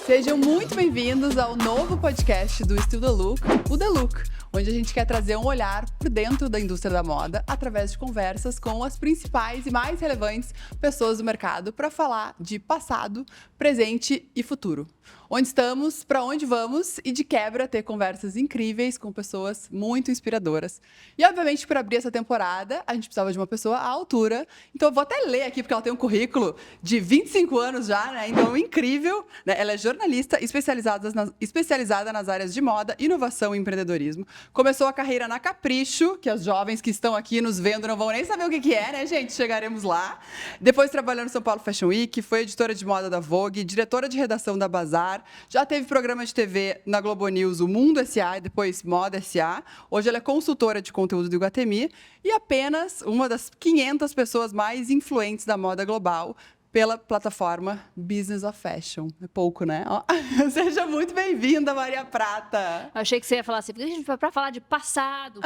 Sejam muito bem-vindos ao novo podcast do Still The Look, o The Look, onde a gente quer trazer um olhar por dentro da indústria da moda através de conversas com as principais e mais relevantes pessoas do mercado para falar de passado, presente e futuro. Onde estamos, para onde vamos e de quebra ter conversas incríveis com pessoas muito inspiradoras. E obviamente para abrir essa temporada a gente precisava de uma pessoa à altura, então eu vou até ler aqui porque ela tem um currículo de 25 anos já, né? Então incrível, né? Ela é jornalista especializada nas áreas de moda, inovação e empreendedorismo. Começou a carreira na Capricho, que as jovens que estão aqui nos vendo não vão nem saber o que é, né, gente? Chegaremos lá. Depois trabalhou no São Paulo Fashion Week, foi editora de moda da Vogue, diretora de redação da Bazar, já teve programa de TV na Globo News, o Mundo S.A. e depois Moda S.A. Hoje ela é consultora de conteúdo do Iguatemi e apenas uma das 500 pessoas mais influentes da moda global pela plataforma Business of Fashion. É pouco, né? Ó. Seja muito bem-vinda, Maria Prata. Achei que você ia falar assim, porque a gente foi para falar de passado.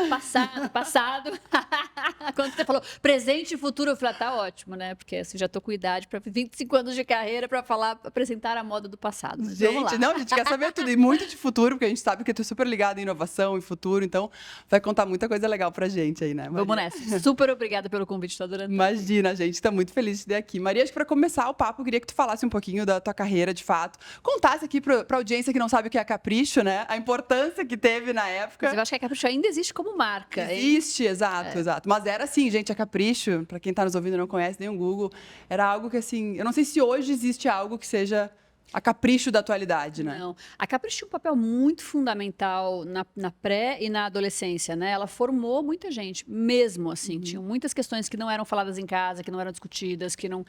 Quando você falou presente e futuro, eu falei, tá ótimo, né? Porque assim, já tô com idade para 25 anos de carreira para apresentar a moda do passado. Mas vamos lá. Não, a gente quer saber tudo e muito de futuro, porque a gente sabe que tu é super ligada em inovação e futuro, então vai contar muita coisa legal pra gente aí, né, Maria? Vamos nessa. Super obrigada pelo convite, tô adorando. Imagina, a gente tá muito feliz de ter aqui. Maria, acho que pra começar o papo, eu queria que tu falasse um pouquinho da tua carreira, de fato. Contasse aqui pra audiência que não sabe o que é a Capricho, né? A importância que teve na época. Mas eu acho que a Capricho ainda existe como marca. Existe, hein? Exato. Mas era assim, gente, a Capricho, pra quem tá nos ouvindo e não conhece, nem o Google, era algo que assim, eu não sei se hoje existe algo que seja a Capricho da atualidade, né? Não. A Capricho tinha um papel muito fundamental na pré e na adolescência, né? Ela formou muita gente, mesmo assim. Tinham muitas questões que não eram faladas em casa, que não eram discutidas, que não...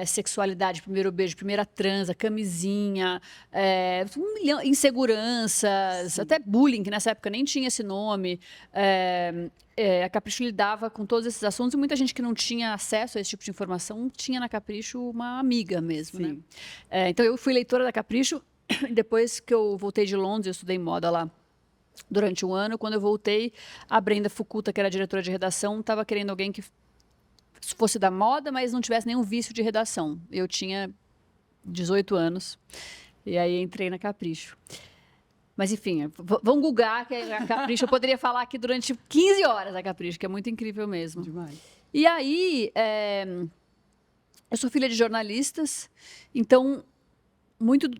sexualidade, primeiro beijo, primeira transa, camisinha, inseguranças, até bullying, que nessa época nem tinha esse nome. A Capricho lidava com todos esses assuntos e muita gente que não tinha acesso a esse tipo de informação tinha na Capricho uma amiga mesmo, né? Então eu fui leitora da Capricho e depois que eu voltei de Londres, eu estudei moda lá durante um ano. Quando eu voltei, a Brenda Fukuta, que era diretora de redação, estava querendo alguém que fosse da moda, mas não tivesse nenhum vício de redação. Eu tinha 18 anos e aí entrei na Capricho. Mas, enfim, vamos googar que a Capricho, eu poderia falar aqui durante 15 horas a Capricho, que é muito incrível mesmo. Demais. E aí, eu sou filha de jornalistas, então, muito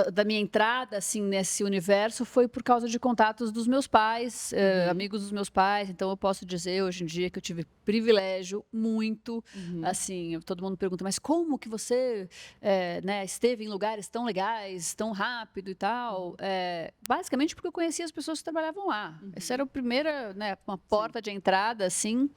da minha entrada assim, nesse universo foi por causa de contatos dos meus pais, amigos dos meus pais. Então eu posso dizer hoje em dia que eu tive privilégio muito, assim, todo mundo pergunta, mas como que você esteve em lugares tão legais, tão rápido e tal? Basicamente porque eu conhecia as pessoas que trabalhavam lá. Essa era a primeira, uma porta de entrada, assim,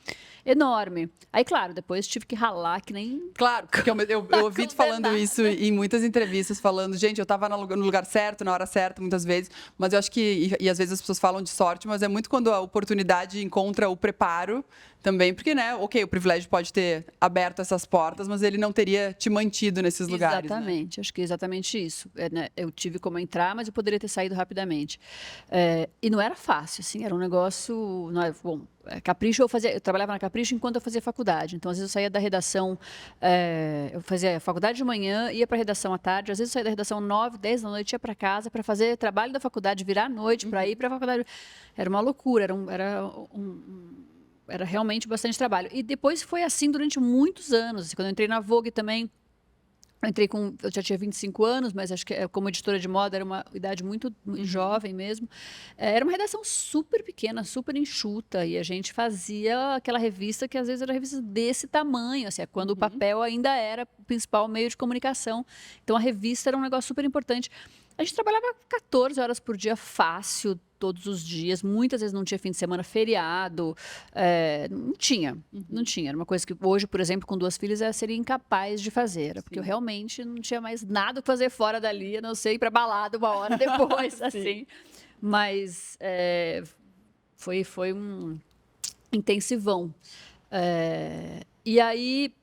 enorme. Aí, claro, depois tive que ralar que nem... Claro, porque eu ouvi tu falando isso em muitas entrevistas, falando, gente, eu estava no lugar certo, na hora certa, muitas vezes, mas eu acho que, e às vezes as pessoas falam de sorte, mas é muito quando a oportunidade encontra o preparo também, porque, né, ok, o privilégio pode ter aberto essas portas, mas ele não teria te mantido nesses lugares. Exatamente, né? Acho que é exatamente isso. Eu tive como entrar, mas eu poderia ter saído rapidamente. E não era fácil, assim, era um negócio... Bom, Capricho, eu trabalhava na Capricho enquanto eu fazia faculdade. Então, às vezes eu saía da redação, eu fazia faculdade de manhã, ia para a redação à tarde. Às vezes eu saía da redação 9, 10 da noite, ia para casa para fazer trabalho da faculdade, virar à noite para ir para a faculdade. Era uma loucura, era realmente bastante trabalho. E depois foi assim durante muitos anos. Quando eu entrei na Vogue também, eu já tinha 25 anos, mas acho que como editora de moda era uma idade muito jovem mesmo. Era uma redação super pequena, super enxuta, e a gente fazia aquela revista que às vezes era revista desse tamanho, assim, quando o papel ainda era o principal meio de comunicação. Então a revista era um negócio super importante. A gente trabalhava 14 horas por dia fácil, todos os dias. Muitas vezes não tinha fim de semana, feriado. Não tinha. Era uma coisa que hoje, por exemplo, com 2 filhas, eu seria incapaz de fazer. Porque eu realmente não tinha mais nada para fazer fora dali, a não ser ir para balada 1 hora depois, assim. Mas foi um intensivão. E aí...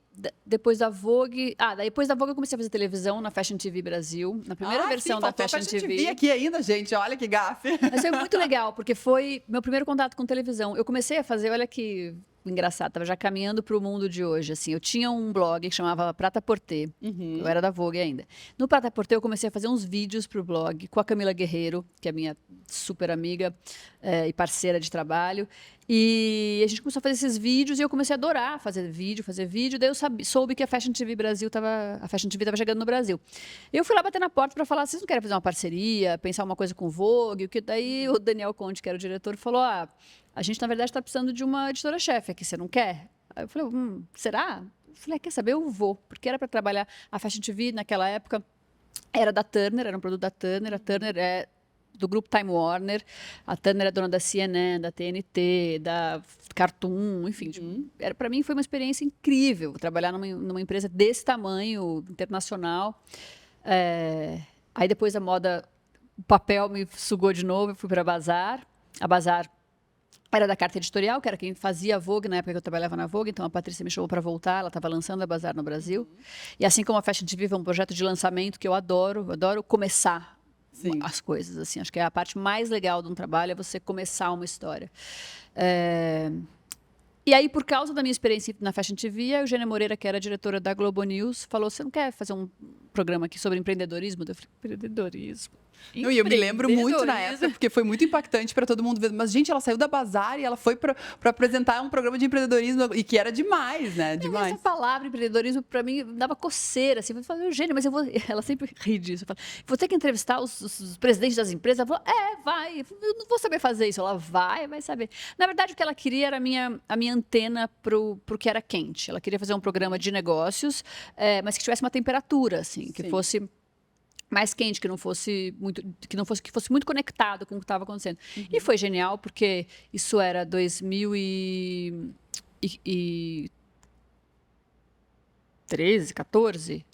Depois da Vogue... depois da Vogue eu comecei a fazer televisão na Fashion TV Brasil, na primeira versão da Fashion TV. Aqui ainda, gente, olha que gafe. Mas foi muito legal, porque foi meu primeiro contato com televisão. Eu comecei a fazer, olha que engraçado, estava já caminhando para o mundo de hoje, assim. Eu tinha um blog que chamava Prata Porter, eu era da Vogue ainda. No Prata Porter eu comecei a fazer uns vídeos para o blog com a Camila Guerreiro, que é minha super amiga e parceira de trabalho. E a gente começou a fazer esses vídeos e eu comecei a adorar fazer vídeo. Daí eu soube que a Fashion TV estava chegando no Brasil. Eu fui lá bater na porta para falar, vocês não querem fazer uma parceria, pensar uma coisa com o Vogue? Daí o Daniel Conte, que era o diretor, falou, a gente, na verdade, está precisando de uma editora-chefe aqui, você não quer? Aí eu falei, será? Eu falei, quer saber? Eu vou. Porque era para trabalhar a Fashion TV naquela época, era da Turner, era um produto da Turner. A Turner é do grupo Time Warner. A Turner é dona da CNN, da TNT, da Cartoon, enfim. Para mim foi uma experiência incrível trabalhar numa empresa desse tamanho, internacional. Aí depois a moda, o papel me sugou de novo, eu fui para a Bazar. A Bazar era da Carta Editorial, que era quem fazia a Vogue na época que eu trabalhava na Vogue, então a Patrícia me chamou para voltar, ela estava lançando a Bazar no Brasil. E assim como a Fashion TV é um projeto de lançamento que eu adoro começar as coisas, assim. Acho que é a parte mais legal de um trabalho, é você começar uma história. E aí, por causa da minha experiência na Fashion TV, a Eugênia Moreira, que era diretora da Globo News, falou, você não quer fazer um programa aqui sobre empreendedorismo? Eu falei, empreendedorismo? E eu me lembro muito na época, porque foi muito impactante para todo mundo ver. Mas, gente, ela saiu da Bazar e ela foi para apresentar um programa de empreendedorismo, e que era demais, né? Demais. Essa palavra empreendedorismo, para mim, dava coceira. Assim. Eu falei, Eugênia, mas eu vou... Ela sempre ri disso. Eu falo, vou ter que entrevistar os presidentes das empresas. Ela falou, vai. Eu não vou saber fazer isso. Ela vai saber. Na verdade, o que ela queria era a minha antena pro que era quente. Ela queria fazer um programa de negócios, mas que tivesse uma temperatura, assim, que fosse mais quente, que fosse muito conectado com o que estava acontecendo. E foi genial, porque isso era 2013, 14.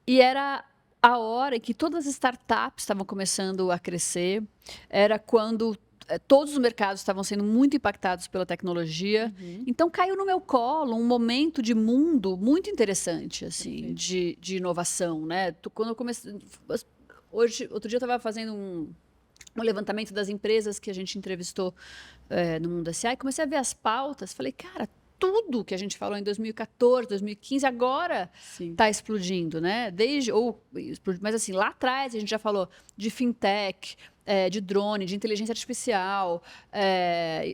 E era a hora em que todas as startups estavam começando a crescer, era quando todos os mercados estavam sendo muito impactados pela tecnologia. Então, caiu no meu colo um momento de mundo muito interessante, assim, de inovação, né? Quando eu comecei... Outro dia eu estava fazendo um levantamento das empresas que a gente entrevistou no Mundo S.A. e comecei a ver as pautas. Falei, cara, tudo que a gente falou em 2014, 2015, agora está explodindo, né? Mas assim, lá atrás a gente já falou de fintech, de drone, de inteligência artificial,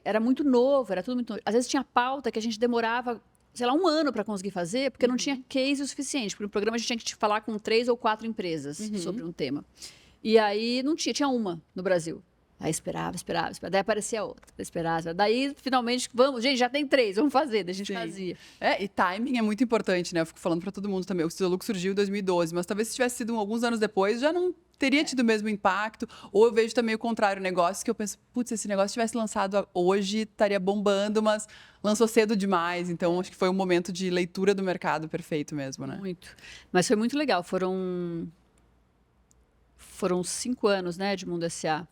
era muito novo, era tudo muito novo. Às vezes tinha pauta que a gente demorava, sei lá, 1 ano para conseguir fazer, porque não tinha case o suficiente. Porque no programa a gente tinha que falar com 3 ou 4 empresas sobre um tema. E aí não tinha uma no Brasil. Aí esperava. Daí aparecia outra. Esperava. Daí, finalmente, vamos, gente, já tem 3, vamos fazer. Daí a gente fazia. E timing é muito importante, né? Eu fico falando para todo mundo também. O Estilo da Look surgiu em 2012, mas talvez se tivesse sido alguns anos depois, já não teria tido o mesmo impacto. Ou eu vejo também o contrário, negócios que eu penso, putz, se esse negócio tivesse lançado hoje, estaria bombando, mas lançou cedo demais. Então, acho que foi um momento de leitura do mercado perfeito mesmo, né? Muito. Mas foi muito legal. Foram 5 anos, né, de Mundo S.A.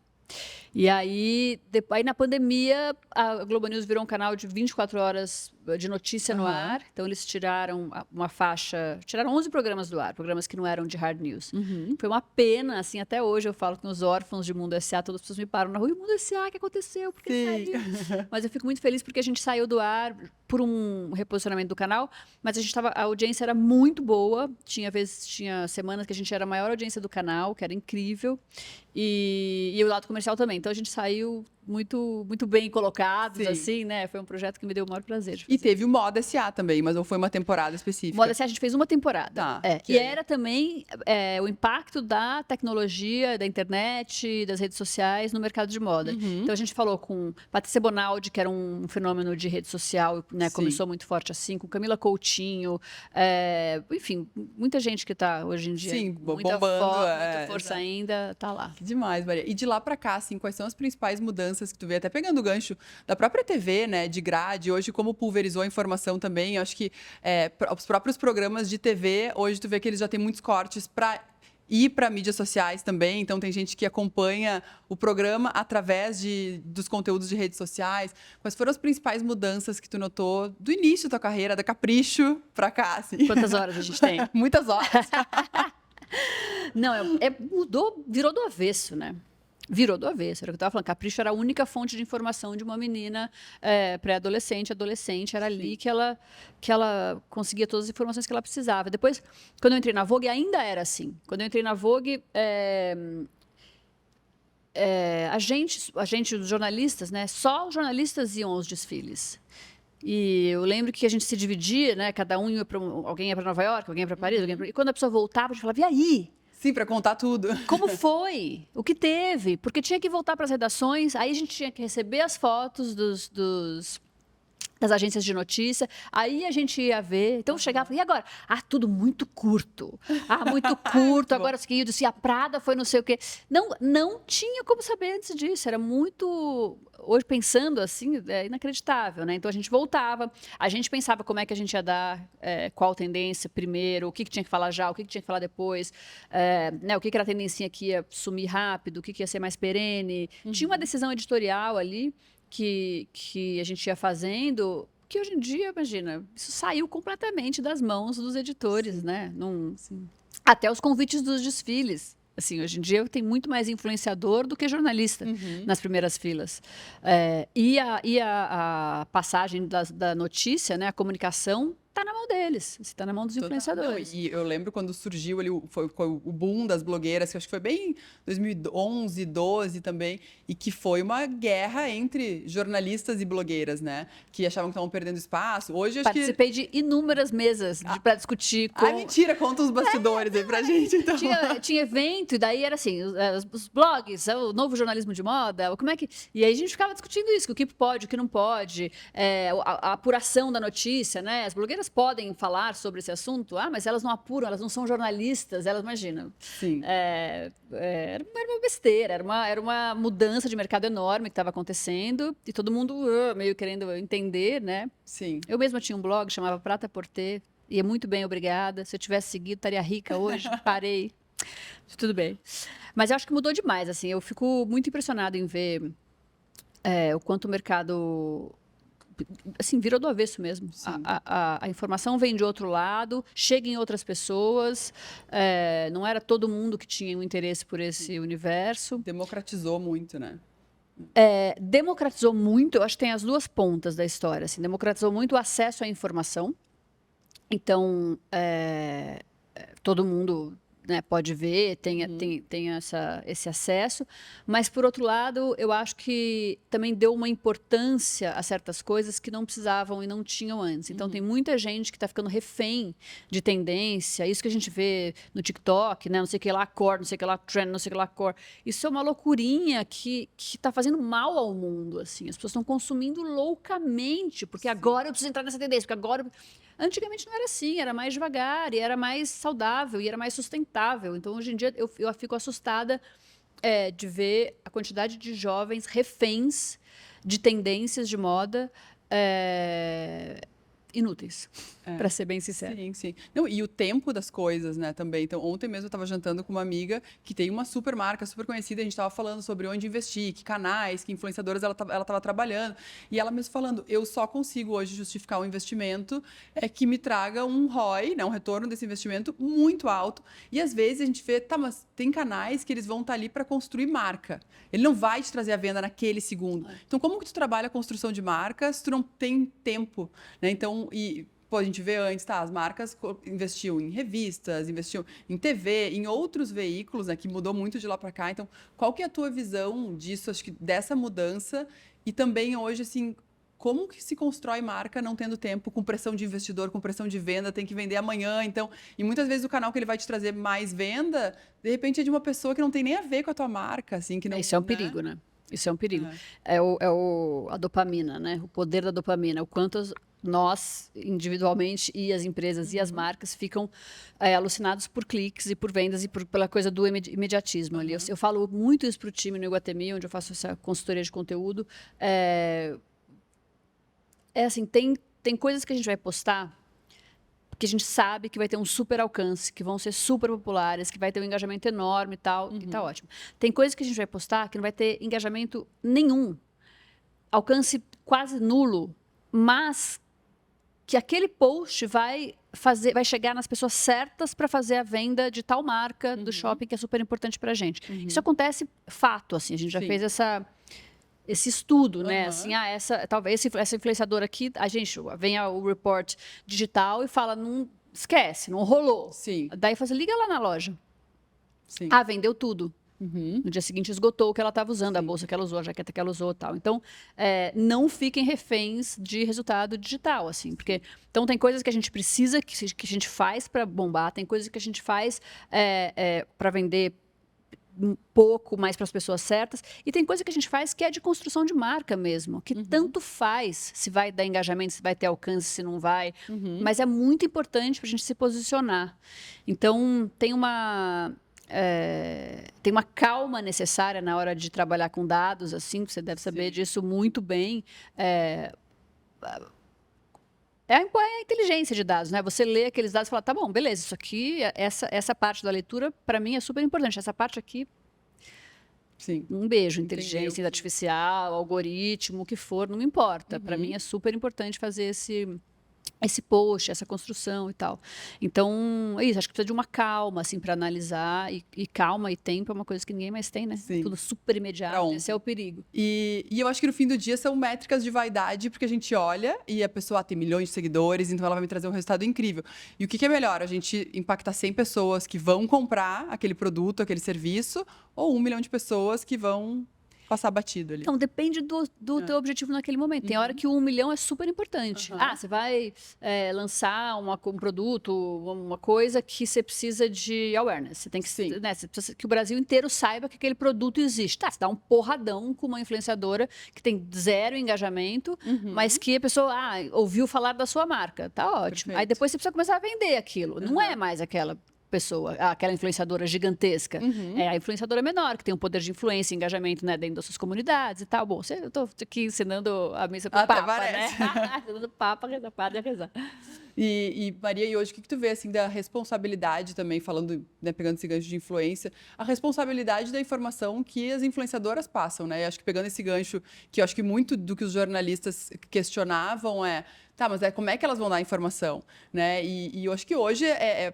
E aí na pandemia, a Globo News virou um canal de 24 horas de notícia no ar. Então, eles tiraram uma faixa... Tiraram 11 programas do ar, programas que não eram de hard news. Foi uma pena, assim, até hoje eu falo que nos órfãos de Mundo S.A., todas as pessoas me param na rua, e o Mundo S.A., o que aconteceu? Por que saiu? Mas eu fico muito feliz porque a gente saiu do ar por um reposicionamento do canal, mas a audiência era muito boa. Tinha semanas que a gente era a maior audiência do canal, que era incrível. E o lado comercial também. Então, a gente saiu muito, muito bem colocados, assim, né? Foi um projeto que me deu o maior prazer. E teve o Moda S.A. também, mas não foi uma temporada específica. Moda S.A. a gente fez uma temporada. E era também o impacto da tecnologia, da internet, das redes sociais no mercado de moda. Então, a gente falou com Patrícia Bonaldi, que era um fenômeno de rede social, né? Começou muito forte assim, com Camila Coutinho, enfim, muita gente que está hoje em dia muita força ainda, está lá. Que demais, Maria. E de lá para cá, assim, quais são as principais mudanças que tu vê, até pegando o gancho da própria TV, né, de grade, hoje como pulverizou a informação também, eu acho que os próprios programas de TV, hoje tu vê que eles já têm muitos cortes para ir para mídias sociais também, então tem gente que acompanha o programa através dos conteúdos de redes sociais. Quais foram as principais mudanças que tu notou do início da tua carreira, da Capricho para cá? Assim? Quantas horas a gente tem? Muitas horas. Não, mudou, virou do avesso, né? virou do avesso, era o que eu estava falando. Capricho era a única fonte de informação de uma menina pré-adolescente, adolescente. Era ali que ela conseguia todas as informações que ela precisava. Depois, quando eu entrei na Vogue, ainda era assim. Quando eu entrei na Vogue, a gente, os jornalistas, né? Só os jornalistas iam aos desfiles. E eu lembro que a gente se dividia, né? Cada um ia para alguém ia para Nova York, alguém ia para Paris, e quando a pessoa voltava, a gente falava: e aí? Sim, para contar tudo. Como foi? O que teve? Porque tinha que voltar para as redações, aí a gente tinha que receber as fotos das agências de notícia, aí a gente ia ver, então chegava, e agora? Tudo muito curto. Muito curto, agora eu disse, a Prada foi não sei o quê. Não tinha como saber antes disso, era muito... Hoje, pensando assim, é inacreditável, né? Então, a gente voltava, a gente pensava como é que a gente ia dar, qual tendência primeiro, o que tinha que falar já, o que tinha que falar depois, né? O que era a tendência que ia sumir rápido, o que ia ser mais perene. Tinha uma decisão editorial ali, que a gente ia fazendo, que hoje em dia, imagina, isso saiu completamente das mãos dos editores, né? Até os convites dos desfiles. Assim, hoje em dia tem muito mais influenciador do que jornalista nas primeiras filas. E a passagem da notícia, né, a comunicação, está na mão deles, está na mão dos influenciadores. Não, e eu lembro quando surgiu ali, foi o boom das blogueiras, que acho que foi bem em 2011, 12 também, e que foi uma guerra entre jornalistas e blogueiras, né? Que achavam que estavam perdendo espaço. Hoje, acho Participei de inúmeras mesas para discutir com... mentira, conta os bastidores aí pra gente, então. Tinha evento, e daí era assim, os blogs, o novo jornalismo de moda, como é que... E aí a gente ficava discutindo isso, o que pode, o que não pode, a apuração da notícia, né? As blogueiras podem falar sobre esse assunto, mas elas não apuram, elas não são jornalistas, elas imaginam. Sim. Era uma besteira, era uma mudança de mercado enorme que estava acontecendo e todo mundo meio querendo entender, né? Sim. Eu mesma tinha um blog, chamava Prata Porter, ia muito bem, obrigada. Se eu tivesse seguido, estaria rica hoje, parei. Tudo bem. Mas eu acho que mudou demais, assim, eu fico muito impressionada em ver o quanto o mercado... Assim, virou do avesso mesmo. A informação vem de outro lado, chega em outras pessoas, não era todo mundo que tinha um interesse por esse universo. Democratizou muito, né? Democratizou muito, eu acho que tem as duas pontas da história. Assim, democratizou muito o acesso à informação. Então, todo mundo... né, pode ver, tem esse acesso, mas, por outro lado, eu acho que também deu uma importância a certas coisas que não precisavam e não tinham antes. Então, tem muita gente que está ficando refém de tendência, isso que a gente vê no TikTok, né, não sei o que lá, core, não sei o que lá, trend, não sei o que lá, core. Isso é uma loucurinha que está fazendo mal ao mundo, assim. As pessoas estão consumindo loucamente, porque agora eu preciso entrar nessa tendência, porque agora... Antigamente não era assim, era mais devagar, e era mais saudável, e era mais sustentável. Então, hoje em dia, eu fico assustada de ver a quantidade de jovens reféns de tendências de moda inúteis, para ser bem sincero. Sim, sim. Não, e o tempo das coisas, né, também. Então, ontem mesmo eu estava jantando com uma amiga que tem uma super marca, super conhecida, a gente estava falando sobre onde investir, que canais, que influenciadoras ela estava trabalhando. E ela mesmo falando, eu só consigo hoje justificar um investimento que me traga um ROI, né, um retorno desse investimento muito alto. E às vezes a gente vê, mas tem canais que eles vão estar ali para construir marca. Ele não vai te trazer a venda naquele segundo. Então, como que tu trabalha a construção de marcas se tu não tem tempo, né? Então, a gente vê antes, as marcas investiam em revistas, investiam em TV, em outros veículos, né, que mudou muito de lá para cá. Então, qual que é a tua visão disso, acho que dessa mudança? E também hoje, assim, como que se constrói marca não tendo tempo, com pressão de investidor, com pressão de venda, tem que vender amanhã, então... E muitas vezes o canal que ele vai te trazer mais venda, de repente é de uma pessoa que não tem nem a ver com a tua marca, assim, que não... Isso é um perigo, né? Isso é um perigo. A dopamina, né? O poder da dopamina. O quanto nós, individualmente, e as empresas e as marcas ficam alucinados por cliques e por vendas e pela coisa do imediatismo ali. Eu falo muito isso para o time no Iguatemi, onde eu faço essa consultoria de conteúdo. Assim, tem coisas que a gente vai postar que a gente sabe que vai ter um super alcance, que vão ser super populares, que vai ter um engajamento enorme e tal, e tá ótimo. Tem coisas que a gente vai postar que não vai ter engajamento nenhum, alcance quase nulo, mas que aquele post vai chegar nas pessoas certas para fazer a venda de tal marca do shopping que é super importante para a gente. Isso acontece fato, assim, a gente já fez esse estudo, né? Assim, talvez essa influenciadora aqui, a gente vem o report digital e fala, não esquece, não rolou. Sim. Daí faz, liga lá na loja. Sim. Vendeu tudo. No dia seguinte esgotou o que ela estava usando, a bolsa que ela usou, a jaqueta que ela usou e tal. Então, não fiquem reféns de resultado digital, assim, porque então tem coisas que a gente precisa, que a gente faz para bombar, tem coisas que a gente faz para vender um pouco mais para as pessoas certas, e tem coisa que a gente faz que é de construção de marca mesmo, que tanto faz se vai dar engajamento, se vai ter alcance, se não vai, mas é muito importante para a gente se posicionar. Então, tem uma calma necessária na hora de trabalhar com dados, assim, você deve saber disso muito bem. É a inteligência de dados, né? Você lê aqueles dados e fala, tá bom, beleza, isso aqui, essa parte da leitura, para mim, é super importante. Essa parte aqui, um beijo, inteligência artificial, algoritmo, o que for, não me importa. Para mim, é super importante fazer esse post, essa construção e tal. Então, é isso, acho que precisa de uma calma, assim, para analisar, e calma e tempo é uma coisa que ninguém mais tem, né? Sim. Tudo super imediato, esse é o perigo. E eu acho que no fim do dia são métricas de vaidade, porque a gente olha e a pessoa tem milhões de seguidores, então ela vai me trazer um resultado incrível. E o que é melhor? A gente impactar 100 pessoas que vão comprar aquele produto, aquele serviço, ou 1 milhão de pessoas que vão passar batido ali? Então, depende do teu objetivo naquele momento. Tem hora que o 1 milhão é super importante. Você vai lançar um produto, uma coisa que você precisa de awareness. Você tem que, né, você precisa que o Brasil inteiro saiba que aquele produto existe. Você dá um porradão com uma influenciadora que tem 0 engajamento, mas que a pessoa ouviu falar da sua marca. Tá ótimo. Perfeito. Aí depois você precisa começar a vender aquilo. Não é mais aquela pessoa, aquela influenciadora gigantesca. É a influenciadora menor, que tem um poder de influência e engajamento, né, dentro das suas comunidades e tal. Bom, eu tô aqui ensinando a missa pro Papa, parece, né? Ensinando o Papa, para de rezar. E Maria, e hoje o que tu vê assim da responsabilidade também, falando, né, pegando esse gancho de influência, a responsabilidade da informação que as influenciadoras passam, né? E acho que pegando esse gancho, que eu acho que muito do que os jornalistas questionavam mas como é que elas vão dar informação, né? E eu acho que hoje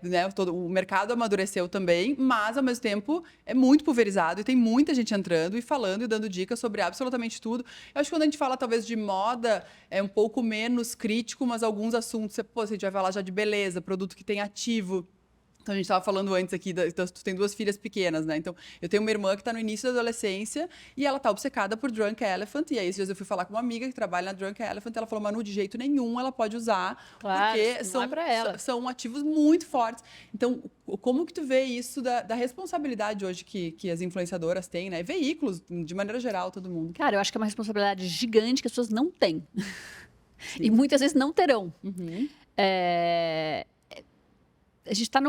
né, o mercado amadureceu também, mas ao mesmo tempo é muito pulverizado e tem muita gente entrando e falando e dando dicas sobre absolutamente tudo. Eu acho que quando a gente fala talvez de moda é um pouco menos crítico, mas alguns assuntos, a gente vai falar já de beleza, produto que tem ativo. Então, a gente estava falando antes aqui, tu tem 2 filhas pequenas, né? Então, eu tenho uma irmã que está no início da adolescência e ela está obcecada por Drunk Elephant. E aí, esses dias eu fui falar com uma amiga que trabalha na Drunk Elephant. Ela falou, Manu, de jeito nenhum ela pode usar, claro, porque são ativos muito fortes. Então, como que tu vê isso da responsabilidade hoje que as influenciadoras têm, né? Veículos, de maneira geral, todo mundo. Cara, eu acho que é uma responsabilidade gigante que as pessoas não têm. E muitas vezes não terão. A gente está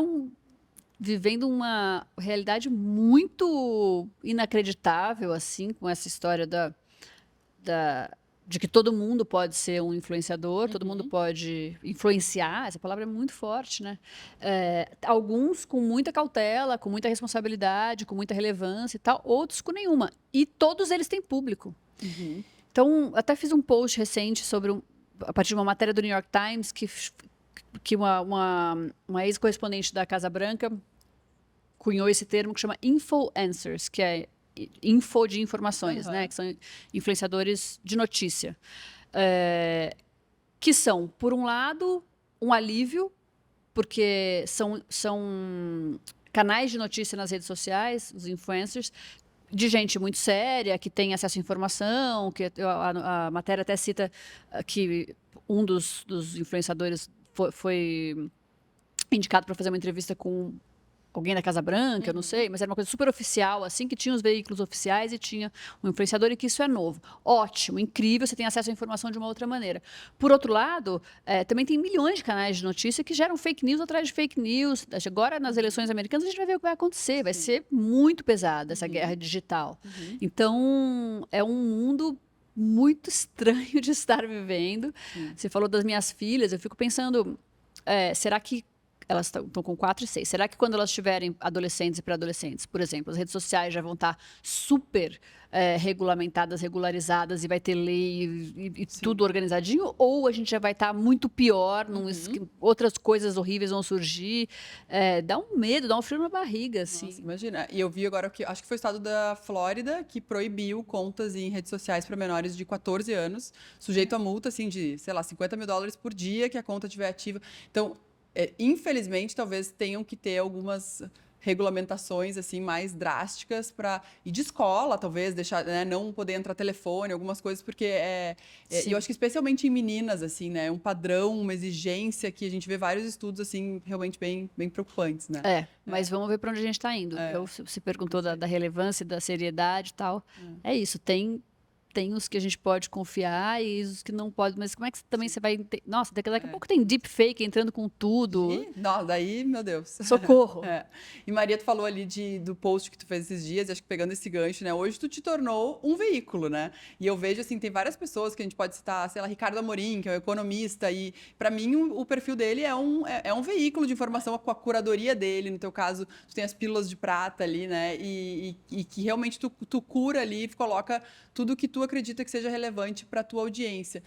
vivendo uma realidade muito inacreditável, assim, com essa história de que todo mundo pode ser um influenciador, todo mundo pode influenciar. Essa palavra é muito forte, né? Alguns com muita cautela, com muita responsabilidade, com muita relevância e tal, outros com nenhuma. E todos eles têm público. Então, até fiz um post recente a partir de uma matéria do New York Times que uma ex-correspondente da Casa Branca cunhou esse termo que chama influencers, que é info de informações, né? Que são influenciadores de notícia. Que são, por um lado, um alívio, porque são canais de notícia nas redes sociais, os influencers, de gente muito séria, que tem acesso à informação, que a matéria até cita que um dos influenciadores foi indicado para fazer uma entrevista com alguém da Casa Branca, eu não sei, mas era uma coisa super oficial, assim, que tinha os veículos oficiais e tinha um influenciador, e que isso é novo. Ótimo, incrível, você tem acesso à informação de uma outra maneira. Por outro lado, também tem milhões de canais de notícia que geram fake news atrás de fake news. Agora, nas eleições americanas, a gente vai ver o que vai acontecer. Vai ser muito pesada essa guerra digital. Então, é um mundo muito estranho de estar vivendo. Você falou das minhas filhas, eu fico pensando, será que elas estão com 4 e 6. Será que quando elas tiverem adolescentes e pré-adolescentes, por exemplo, as redes sociais já vão estar super regulamentadas, regularizadas e vai ter lei e tudo organizadinho? Ou a gente já vai estar muito pior, outras coisas horríveis vão surgir? Dá um medo, dá um frio na barriga, assim. Nossa, imagina. E eu vi agora que, acho que foi o estado da Flórida que proibiu contas em redes sociais para menores de 14 anos, sujeito a multa, assim, de, sei lá, $50 mil por dia que a conta estiver ativa. Então, infelizmente, talvez tenham que ter algumas regulamentações assim mais drásticas para e de escola talvez deixar, né, não poder entrar telefone, algumas coisas, porque eu acho que especialmente em meninas assim, né, um padrão, uma exigência que a gente vê vários estudos assim realmente bem preocupantes, né? Mas vamos ver para onde a gente está indo. Você perguntou da relevância, da seriedade e tal. É isso, tem os que a gente pode confiar e os que não pode, mas como é que também você vai... Nossa, daqui a pouco tem deepfake entrando com tudo. Não, daí, meu Deus. Socorro. E Maria, tu falou ali do post que tu fez esses dias, acho que pegando esse gancho, né? Hoje tu te tornou um veículo, né? E eu vejo, assim, tem várias pessoas que a gente pode citar, sei lá, Ricardo Amorim, que é um economista, e para mim o perfil dele é um veículo de informação com a curadoria dele. No teu caso, tu tem as pílulas de prata ali, né? E que realmente tu cura ali e coloca tudo que tu acredita que seja relevante para a tua audiência.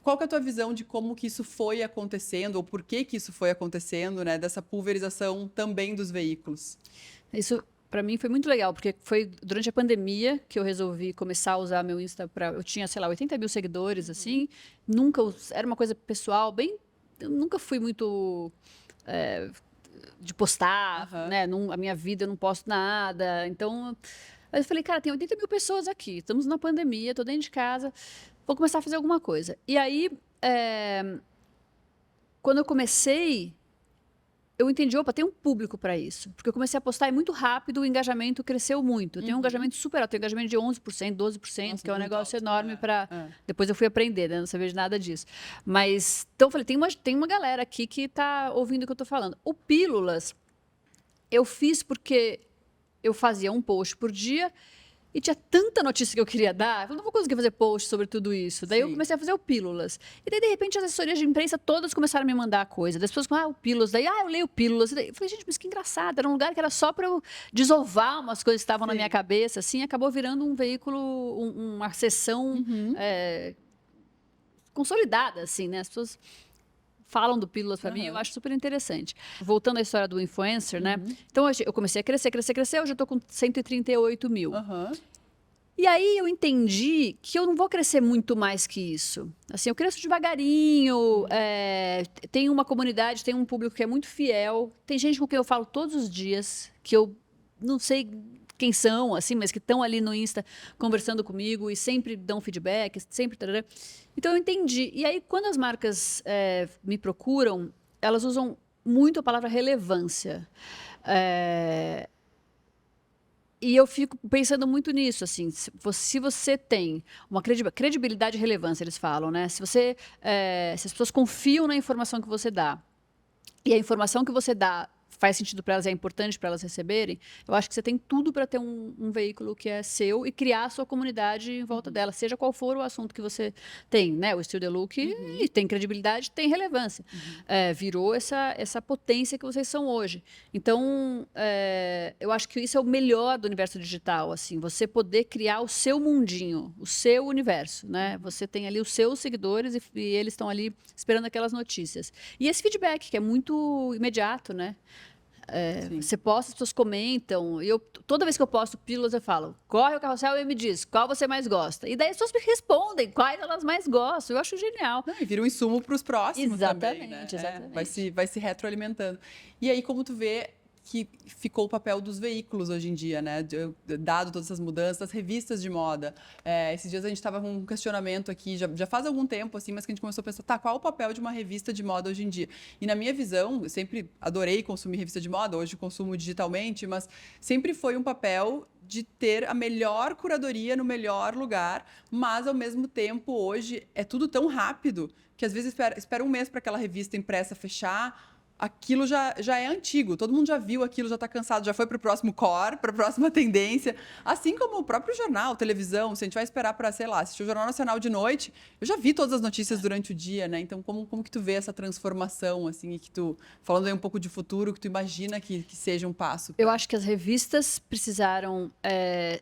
Qual que é a tua visão de como que isso foi acontecendo, ou por que isso foi acontecendo, né? Dessa pulverização também dos veículos? Isso, para mim, foi muito legal, porque foi durante a pandemia que eu resolvi começar a usar meu Insta eu tinha, sei lá, 80 mil seguidores, assim. Era uma coisa pessoal, eu nunca fui muito... de postar, né? A minha vida eu não posto nada, então... Mas eu falei, cara, tem 80 mil pessoas aqui, estamos na pandemia, tô dentro de casa, vou começar a fazer alguma coisa. E aí, quando eu comecei, eu entendi, opa, tem um público para isso. Porque eu comecei a postar e muito rápido o engajamento cresceu muito. Eu tenho um engajamento super alto, tenho um engajamento de 11%, 12%, nossa, que é um negócio alto, enorme para... Depois eu fui aprender, né? Não sabia de nada disso. Mas, então eu falei, tem uma galera aqui que tá ouvindo o que eu tô falando. O Pílulas, eu fiz porque... eu fazia um post por dia e tinha tanta notícia que eu queria dar, eu não vou conseguir fazer post sobre tudo isso. Daí eu comecei a fazer o Pílulas. E daí, de repente, as assessorias de imprensa todas começaram a me mandar coisa. Das pessoas falaram, o Pílulas. Daí, eu leio Pílulas. Daí, eu falei, gente, mas que engraçado. Era um lugar que era só para eu desovar umas coisas que estavam na minha cabeça, assim. Acabou virando um veículo, uma sessão consolidada, assim, né? As pessoas... falam do Pílulas para mim, eu acho super interessante. Voltando à história do influencer, né? Então, eu comecei a crescer, hoje eu tô com 138 mil. E aí eu entendi que eu não vou crescer muito mais que isso. Assim, eu cresço devagarinho, tem uma comunidade, tem um público que é muito fiel, tem gente com quem eu falo todos os dias, que eu não sei quem são, assim, mas que estão ali no Insta conversando comigo e sempre dão feedback, sempre... Tarará. Então, eu entendi. E aí, quando as marcas me procuram, elas usam muito a palavra relevância. E eu fico pensando muito nisso, assim, se você tem uma credibilidade e relevância, eles falam, né? Se as pessoas confiam na informação que você dá, e a informação que você dá faz sentido para elas, é importante para elas receberem, eu acho que você tem tudo para ter um veículo que é seu e criar a sua comunidade em volta dela, seja qual for o assunto que você tem, né? O Still the Look e tem credibilidade, tem relevância. Virou essa potência que vocês são hoje. Então, eu acho que isso é o melhor do universo digital, assim, você poder criar o seu mundinho, o seu universo, né? Você tem ali os seus seguidores e eles estão ali esperando aquelas notícias. E esse feedback, que é muito imediato, né? Você posta, as pessoas comentam. Toda vez que eu posto Pílulas, eu falo, corre o carrossel e me diz qual você mais gosta. E daí as pessoas me respondem quais elas mais gostam. Eu acho genial. E vira um insumo para os próximos exatamente, também, né? Exatamente. Vai se retroalimentando. E aí, como tu vê que ficou o papel dos veículos hoje em dia, né? Dado todas essas mudanças, das revistas de moda. Esses dias a gente estava com um questionamento aqui, já faz algum tempo, assim, mas que a gente começou a pensar, qual é o papel de uma revista de moda hoje em dia? E na minha visão, eu sempre adorei consumir revista de moda, hoje consumo digitalmente, mas sempre foi um papel de ter a melhor curadoria no melhor lugar, mas ao mesmo tempo hoje é tudo tão rápido que às vezes espera um mês para aquela revista impressa fechar, aquilo já é antigo, todo mundo já viu aquilo, já está cansado, já foi para o próximo core, para a próxima tendência. Assim como o próprio jornal, televisão, se a gente vai esperar para, sei lá, assistir o Jornal Nacional de noite, eu já vi todas as notícias durante o dia, né? Então, como que tu vê essa transformação, assim, e que tu, falando aí um pouco de futuro, que tu imagina que seja um passo? Eu acho que as revistas precisaram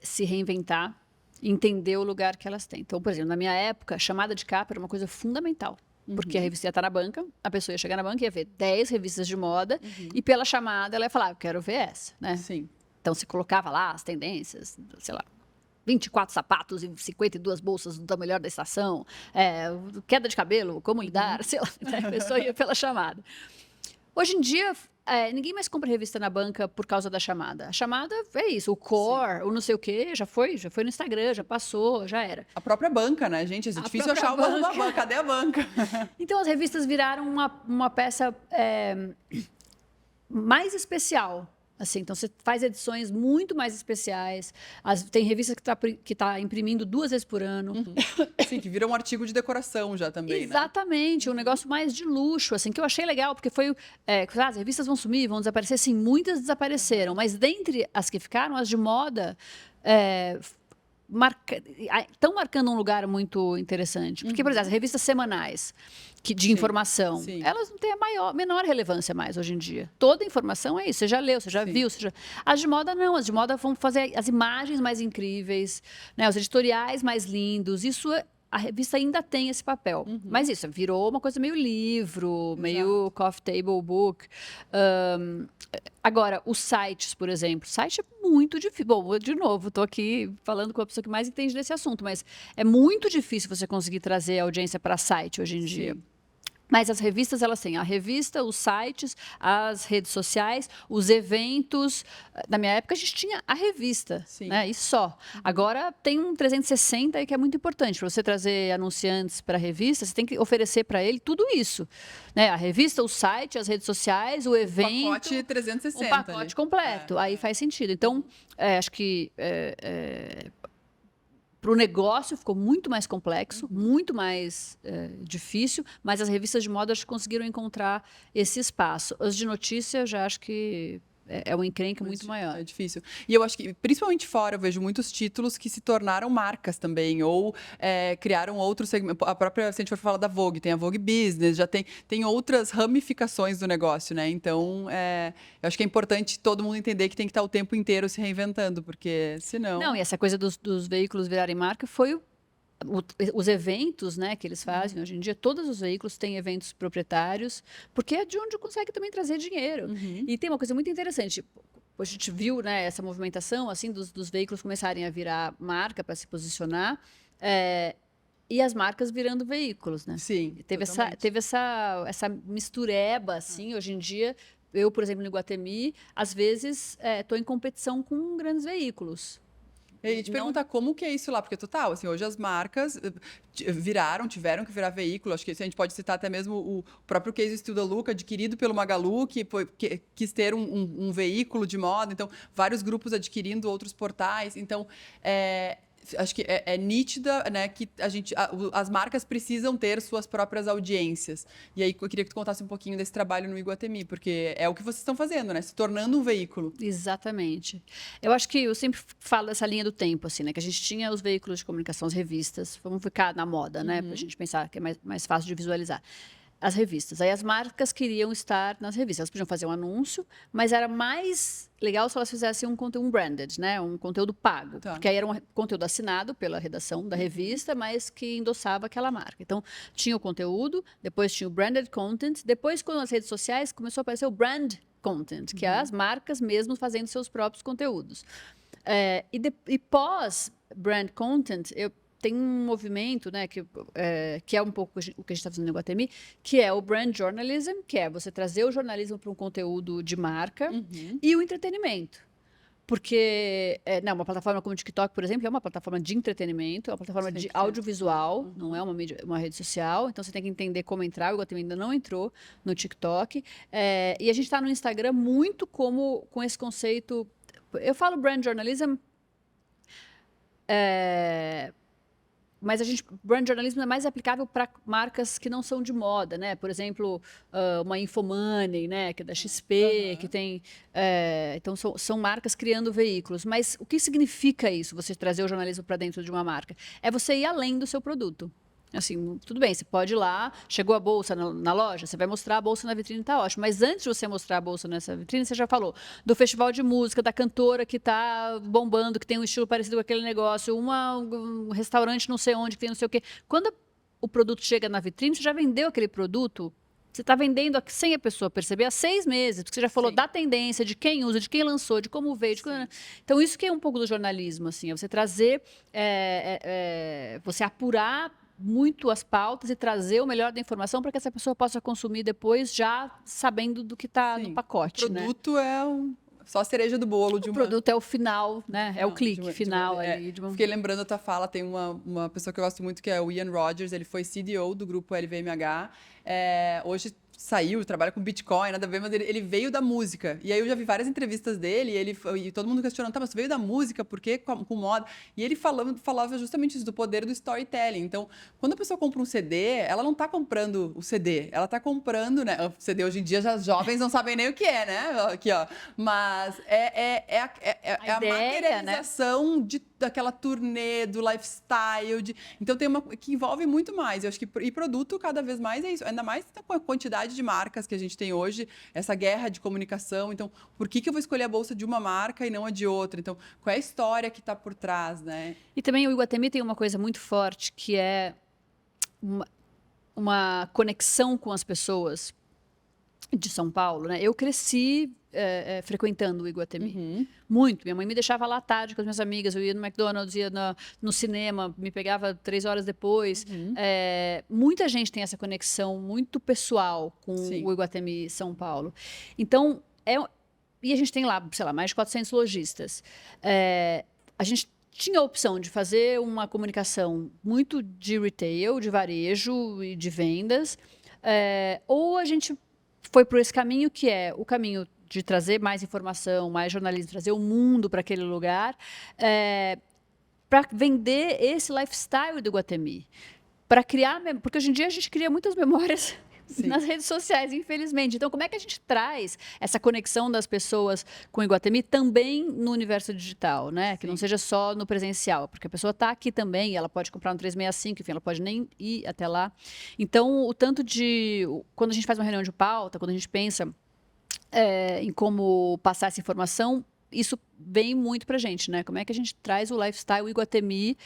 se reinventar, entender o lugar que elas têm. Então, por exemplo, na minha época, a chamada de capa era uma coisa fundamental. Porque a revista ia estar na banca, a pessoa ia chegar na banca e ia ver 10 revistas de moda, e pela chamada ela ia falar, eu quero ver essa, né? Sim. Então, você colocava lá as tendências, sei lá, 24 sapatos e 52 bolsas da melhor da estação, queda de cabelo, como lidar, sei lá, né? A pessoa ia pela chamada. Hoje em dia, ninguém mais compra revista na banca por causa da chamada. A chamada é isso, o core, o não sei o quê, já foi no Instagram, já passou, já era. A própria banca, né, gente? É difícil achar uma banca. Cadê a banca? Então, as revistas viraram uma peça mais especial. Assim, então, você faz edições muito mais especiais. Tem revistas que tá imprimindo 2 vezes por ano. Sim, que vira um artigo de decoração já também, Exatamente, né? Um negócio mais de luxo, assim, que eu achei legal, porque foi... as revistas vão sumir, vão desaparecer. Sim, muitas desapareceram, mas dentre as que ficaram, as de moda... estão marcando um lugar muito interessante. Porque, por exemplo, as revistas semanais de informação, elas não têm a menor relevância mais hoje em dia. Toda informação é isso. Você já leu, você já viu. As de moda não. As de moda vão fazer as imagens mais incríveis, né, os editoriais mais lindos. A revista ainda tem esse papel. Mas isso virou uma coisa meio livro, meio coffee table book. Agora, os sites, por exemplo. Site é muito difícil. Bom, de novo, estou aqui falando com a pessoa que mais entende desse assunto, mas é muito difícil você conseguir trazer audiência para site hoje em dia. Mas as revistas, elas têm a revista, os sites, as redes sociais, os eventos. Na minha época, a gente tinha a revista, né? E só. Agora, tem um 360 aí que é muito importante. Para você trazer anunciantes para a revista, você tem que oferecer para ele tudo isso. Né? A revista, o site, as redes sociais, o evento. Um pacote 360. Um pacote completo. Aí faz sentido. Então, acho que... para o negócio ficou muito mais complexo, muito mais difícil, mas as revistas de moda acho que conseguiram encontrar esse espaço. As de notícia, já acho que é um encrenque muito maior. É difícil. E eu acho que, principalmente fora, eu vejo muitos títulos que se tornaram marcas também, ou criaram outros segmentos. A própria, se a gente for falar da Vogue, tem a Vogue Business, já tem outras ramificações do negócio, né? Então, eu acho que é importante todo mundo entender que tem que estar o tempo inteiro se reinventando, porque senão... Não, e essa coisa dos veículos virarem marca foi os eventos, né, que eles fazem hoje em dia. Todos os veículos têm eventos proprietários, porque é de onde consegue também trazer dinheiro. E tem uma coisa muito interessante. A gente viu, né, essa movimentação assim dos veículos começarem a virar marca para se posicionar, e as marcas virando veículos, né? Sim, teve essa mistureba, assim, hoje em dia. Eu, por exemplo, no Iguatemi, às vezes estou em competição com grandes veículos. E te perguntar como que é isso lá, porque total, assim, hoje as marcas tiveram que virar veículo. Acho que a gente pode citar até mesmo o próprio case Still the Look, adquirido pelo Magalu, que quis ter um veículo de moda, então vários grupos adquirindo outros portais. Então, acho que é nítida, né, que as marcas precisam ter suas próprias audiências. E aí eu queria que tu contasse um pouquinho desse trabalho no Iguatemi, porque é o que vocês estão fazendo, né? Se tornando um veículo. Exatamente. Eu acho que eu sempre falo dessa linha do tempo, assim, né? Que a gente tinha os veículos de comunicação, as revistas. Vamos ficar na moda, né? Pra gente pensar que é mais fácil de visualizar. As revistas. Aí as marcas queriam estar nas revistas. Elas podiam fazer um anúncio, mas era mais legal se elas fizessem um conteúdo branded, né? Um conteúdo pago. Tá. Porque aí era um conteúdo assinado pela redação da revista, mas que endossava aquela marca. Então, tinha o conteúdo, depois tinha o branded content, depois, quando nas redes sociais, começou a aparecer o brand content, que é as marcas mesmo fazendo seus próprios conteúdos. E pós brand content, tem um movimento, né, que é um pouco o que a gente está fazendo no Iguatemi, que é o brand journalism, que é você trazer o jornalismo para um conteúdo de marca, e o entretenimento. Porque uma plataforma como o TikTok, por exemplo, é uma plataforma de entretenimento, é uma plataforma de audiovisual, não é uma rede social, então você tem que entender como entrar. O Iguatemi ainda não entrou no TikTok. E a gente está no Instagram muito com esse conceito. Eu falo brand journalism... mas brand jornalismo é mais aplicável para marcas que não são de moda, né? Por exemplo, uma Infomoney, né? Que é da XP, que tem... então, são marcas criando veículos. Mas o que significa isso, você trazer o jornalismo para dentro de uma marca? É você ir além do seu produto. Assim, tudo bem, você pode ir lá, chegou a bolsa na loja, você vai mostrar a bolsa na vitrine, tá ótimo. Mas antes de você mostrar a bolsa nessa vitrine, você já falou do festival de música, da cantora que tá bombando, que tem um estilo parecido com aquele negócio, um restaurante não sei onde, que tem não sei o quê. Quando o produto chega na vitrine, você já vendeu aquele produto, você está vendendo sem a pessoa perceber há 6 meses, porque você já falou da tendência, de quem usa, de quem lançou, de como veio. Então, isso que é um pouco do jornalismo, assim, é você trazer, você apurar muito as pautas e trazer o melhor da informação para que essa pessoa possa consumir depois já sabendo do que está no pacote. O produto é só a cereja do bolo. O produto é o final, né? É o clique final ali. Fiquei lembrando a tua fala, tem uma pessoa que eu gosto muito que é o Ian Rogers, ele foi CDO do grupo LVMH. Hoje saiu, trabalha com Bitcoin, nada a ver, mas ele veio da música. E aí eu já vi várias entrevistas dele, e todo mundo questionando, tá, mas você veio da música, por que com moda? E ele falava justamente isso, do poder do storytelling. Então, quando a pessoa compra um CD, ela não tá comprando o CD, ela tá comprando, né? O CD hoje em dia, já os jovens não sabem nem o que é, né? Aqui, ó. Mas a materialização, né? Daquela turnê, do lifestyle. Então, tem que envolve muito mais. Eu acho que e produto, cada vez mais é isso. Ainda mais com a quantidade de marcas que a gente tem hoje, essa guerra de comunicação. Então, por que eu vou escolher a bolsa de uma marca e não a de outra? Então, qual é a história que está por trás, né? E também o Iguatemi tem uma coisa muito forte, que é uma conexão com as pessoas de São Paulo, né? Eu cresci frequentando o Iguatemi. Muito. Minha mãe me deixava lá à tarde com as minhas amigas. Eu ia no McDonald's, ia no cinema, me pegava 3 horas depois. Muita gente tem essa conexão muito pessoal com o Iguatemi São Paulo. Então, e a gente tem lá, sei lá, mais de 400 lojistas. A gente tinha a opção de fazer uma comunicação muito de retail, de varejo e de vendas, ou a gente foi por esse caminho que é o caminho de trazer mais informação, mais jornalismo, trazer o mundo para aquele lugar, para vender esse lifestyle do Iguatemi. Para criar, porque hoje em dia a gente cria muitas memórias nas redes sociais, infelizmente. Então, como é que a gente traz essa conexão das pessoas com o Iguatemi também no universo digital, né? Que não seja só no presencial, porque a pessoa está aqui também, ela pode comprar no 365, enfim, ela pode nem ir até lá. Então, o tanto de... Quando a gente faz uma reunião de pauta, quando a gente pensa em como passar essa informação, isso vem muito pra gente, né? Como é que a gente traz o lifestyle Iguatemi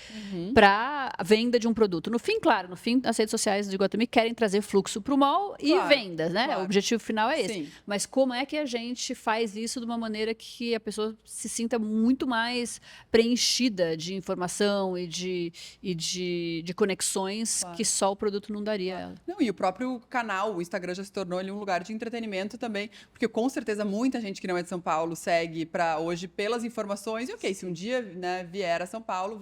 para a venda de um produto? No fim, claro, as redes sociais do Iguatemi querem trazer fluxo para o mall e vendas, né? Claro. O objetivo final é esse. Mas como é que a gente faz isso de uma maneira que a pessoa se sinta muito mais preenchida de informação e de conexões que só o produto não daria a ela? Não, e o próprio canal, o Instagram já se tornou ali um lugar de entretenimento também, porque com certeza muita gente que não é de São Paulo segue para hoje pelas informações, e se um dia, né, vier a São Paulo,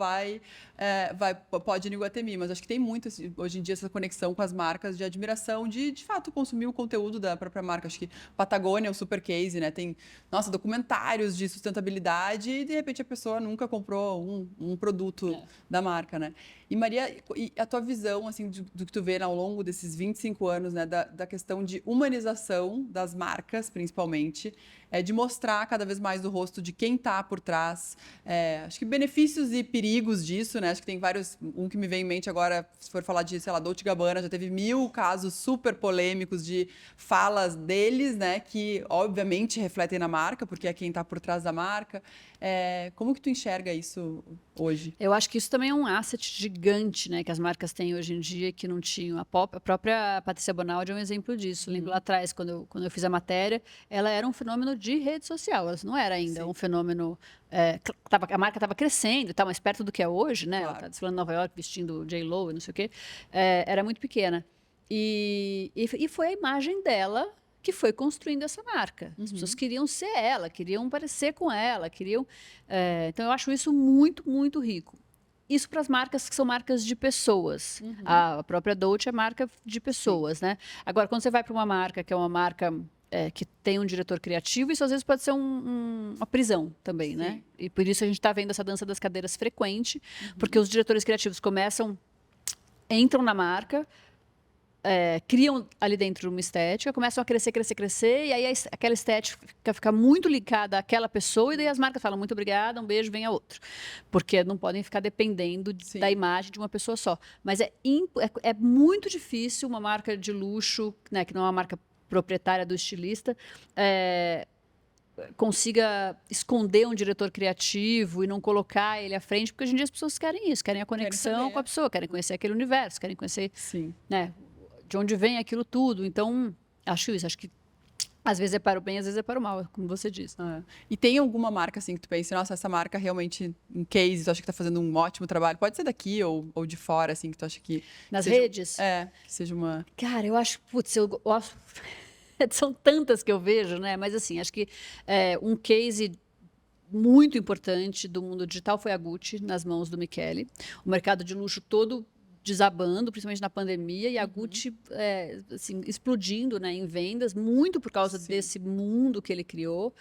pode ir no Iguatemi, mas acho que tem muito, hoje em dia, essa conexão com as marcas de admiração, de fato, consumir o conteúdo da própria marca. Acho que Patagônia é um super case, né, tem, documentários de sustentabilidade e, de repente, a pessoa nunca comprou um produto da marca, né. E, Maria, a tua visão, assim, do que tu vê ao longo desses 25 anos, né, da questão de humanização das marcas, principalmente, de mostrar cada vez mais o rosto de quem está por trás. Acho que benefícios e perigos disso, né? Acho que tem vários... Um que me vem em mente agora, se for falar de, sei lá, Dolce & Gabbana, já teve 1000 casos super polêmicos de falas deles, né? Que, obviamente, refletem na marca, porque é quem está por trás da marca. Como que tu enxerga isso hoje? Eu acho que isso também é um asset gigante, né? Que as marcas têm hoje em dia que não tinham. A própria Patrícia Bonaldi é um exemplo disso. Lembro lá atrás, quando eu fiz a matéria, ela era um fenômeno de rede social. Ela não era ainda um fenômeno... a marca estava crescendo e tal, mais perto do que é hoje, né? Claro. Ela está desfilando em Nova York, vestindo J.Lo e não sei o quê. Era muito pequena. E foi a imagem dela que foi construindo essa marca. As pessoas queriam ser ela, queriam parecer com ela, queriam... então, eu acho isso muito, muito rico. Isso para as marcas que são marcas de pessoas. A própria Dolce é marca de pessoas, né? Agora, quando você vai para uma marca que é uma marca que tem um diretor criativo, isso às vezes pode ser uma prisão também, né? E por isso a gente está vendo essa dança das cadeiras frequente, porque os diretores criativos entram na marca, criam ali dentro uma estética, começam a crescer, crescer, crescer, e aí aquela estética fica muito ligada àquela pessoa, e daí as marcas falam, muito obrigada, um beijo, venha outro. Porque não podem ficar dependendo da imagem de uma pessoa só. Mas é muito difícil uma marca de luxo, né, que não é uma marca proprietária do estilista, consiga esconder um diretor criativo e não colocar ele à frente, porque hoje em dia as pessoas querem isso, querem a conexão com a pessoa, querem conhecer aquele universo, querem conhecer, né, de onde vem aquilo tudo. Então, acho que às vezes é para o bem, às vezes é para o mal, como você disse. E tem alguma marca assim que tu pensa, nossa, essa marca realmente, um case, tu acha que está fazendo um ótimo trabalho? Pode ser daqui ou de fora, assim, que tu acha que... Nas redes? Que seja uma... Cara, eu acho, eu gosto... São tantas que eu vejo, né? Mas assim, acho que um case muito importante do mundo digital foi a Gucci, nas mãos do Michele. O mercado de luxo todo desabando, principalmente na pandemia, e a Gucci assim, explodindo, né, em vendas, muito por causa desse mundo que ele criou,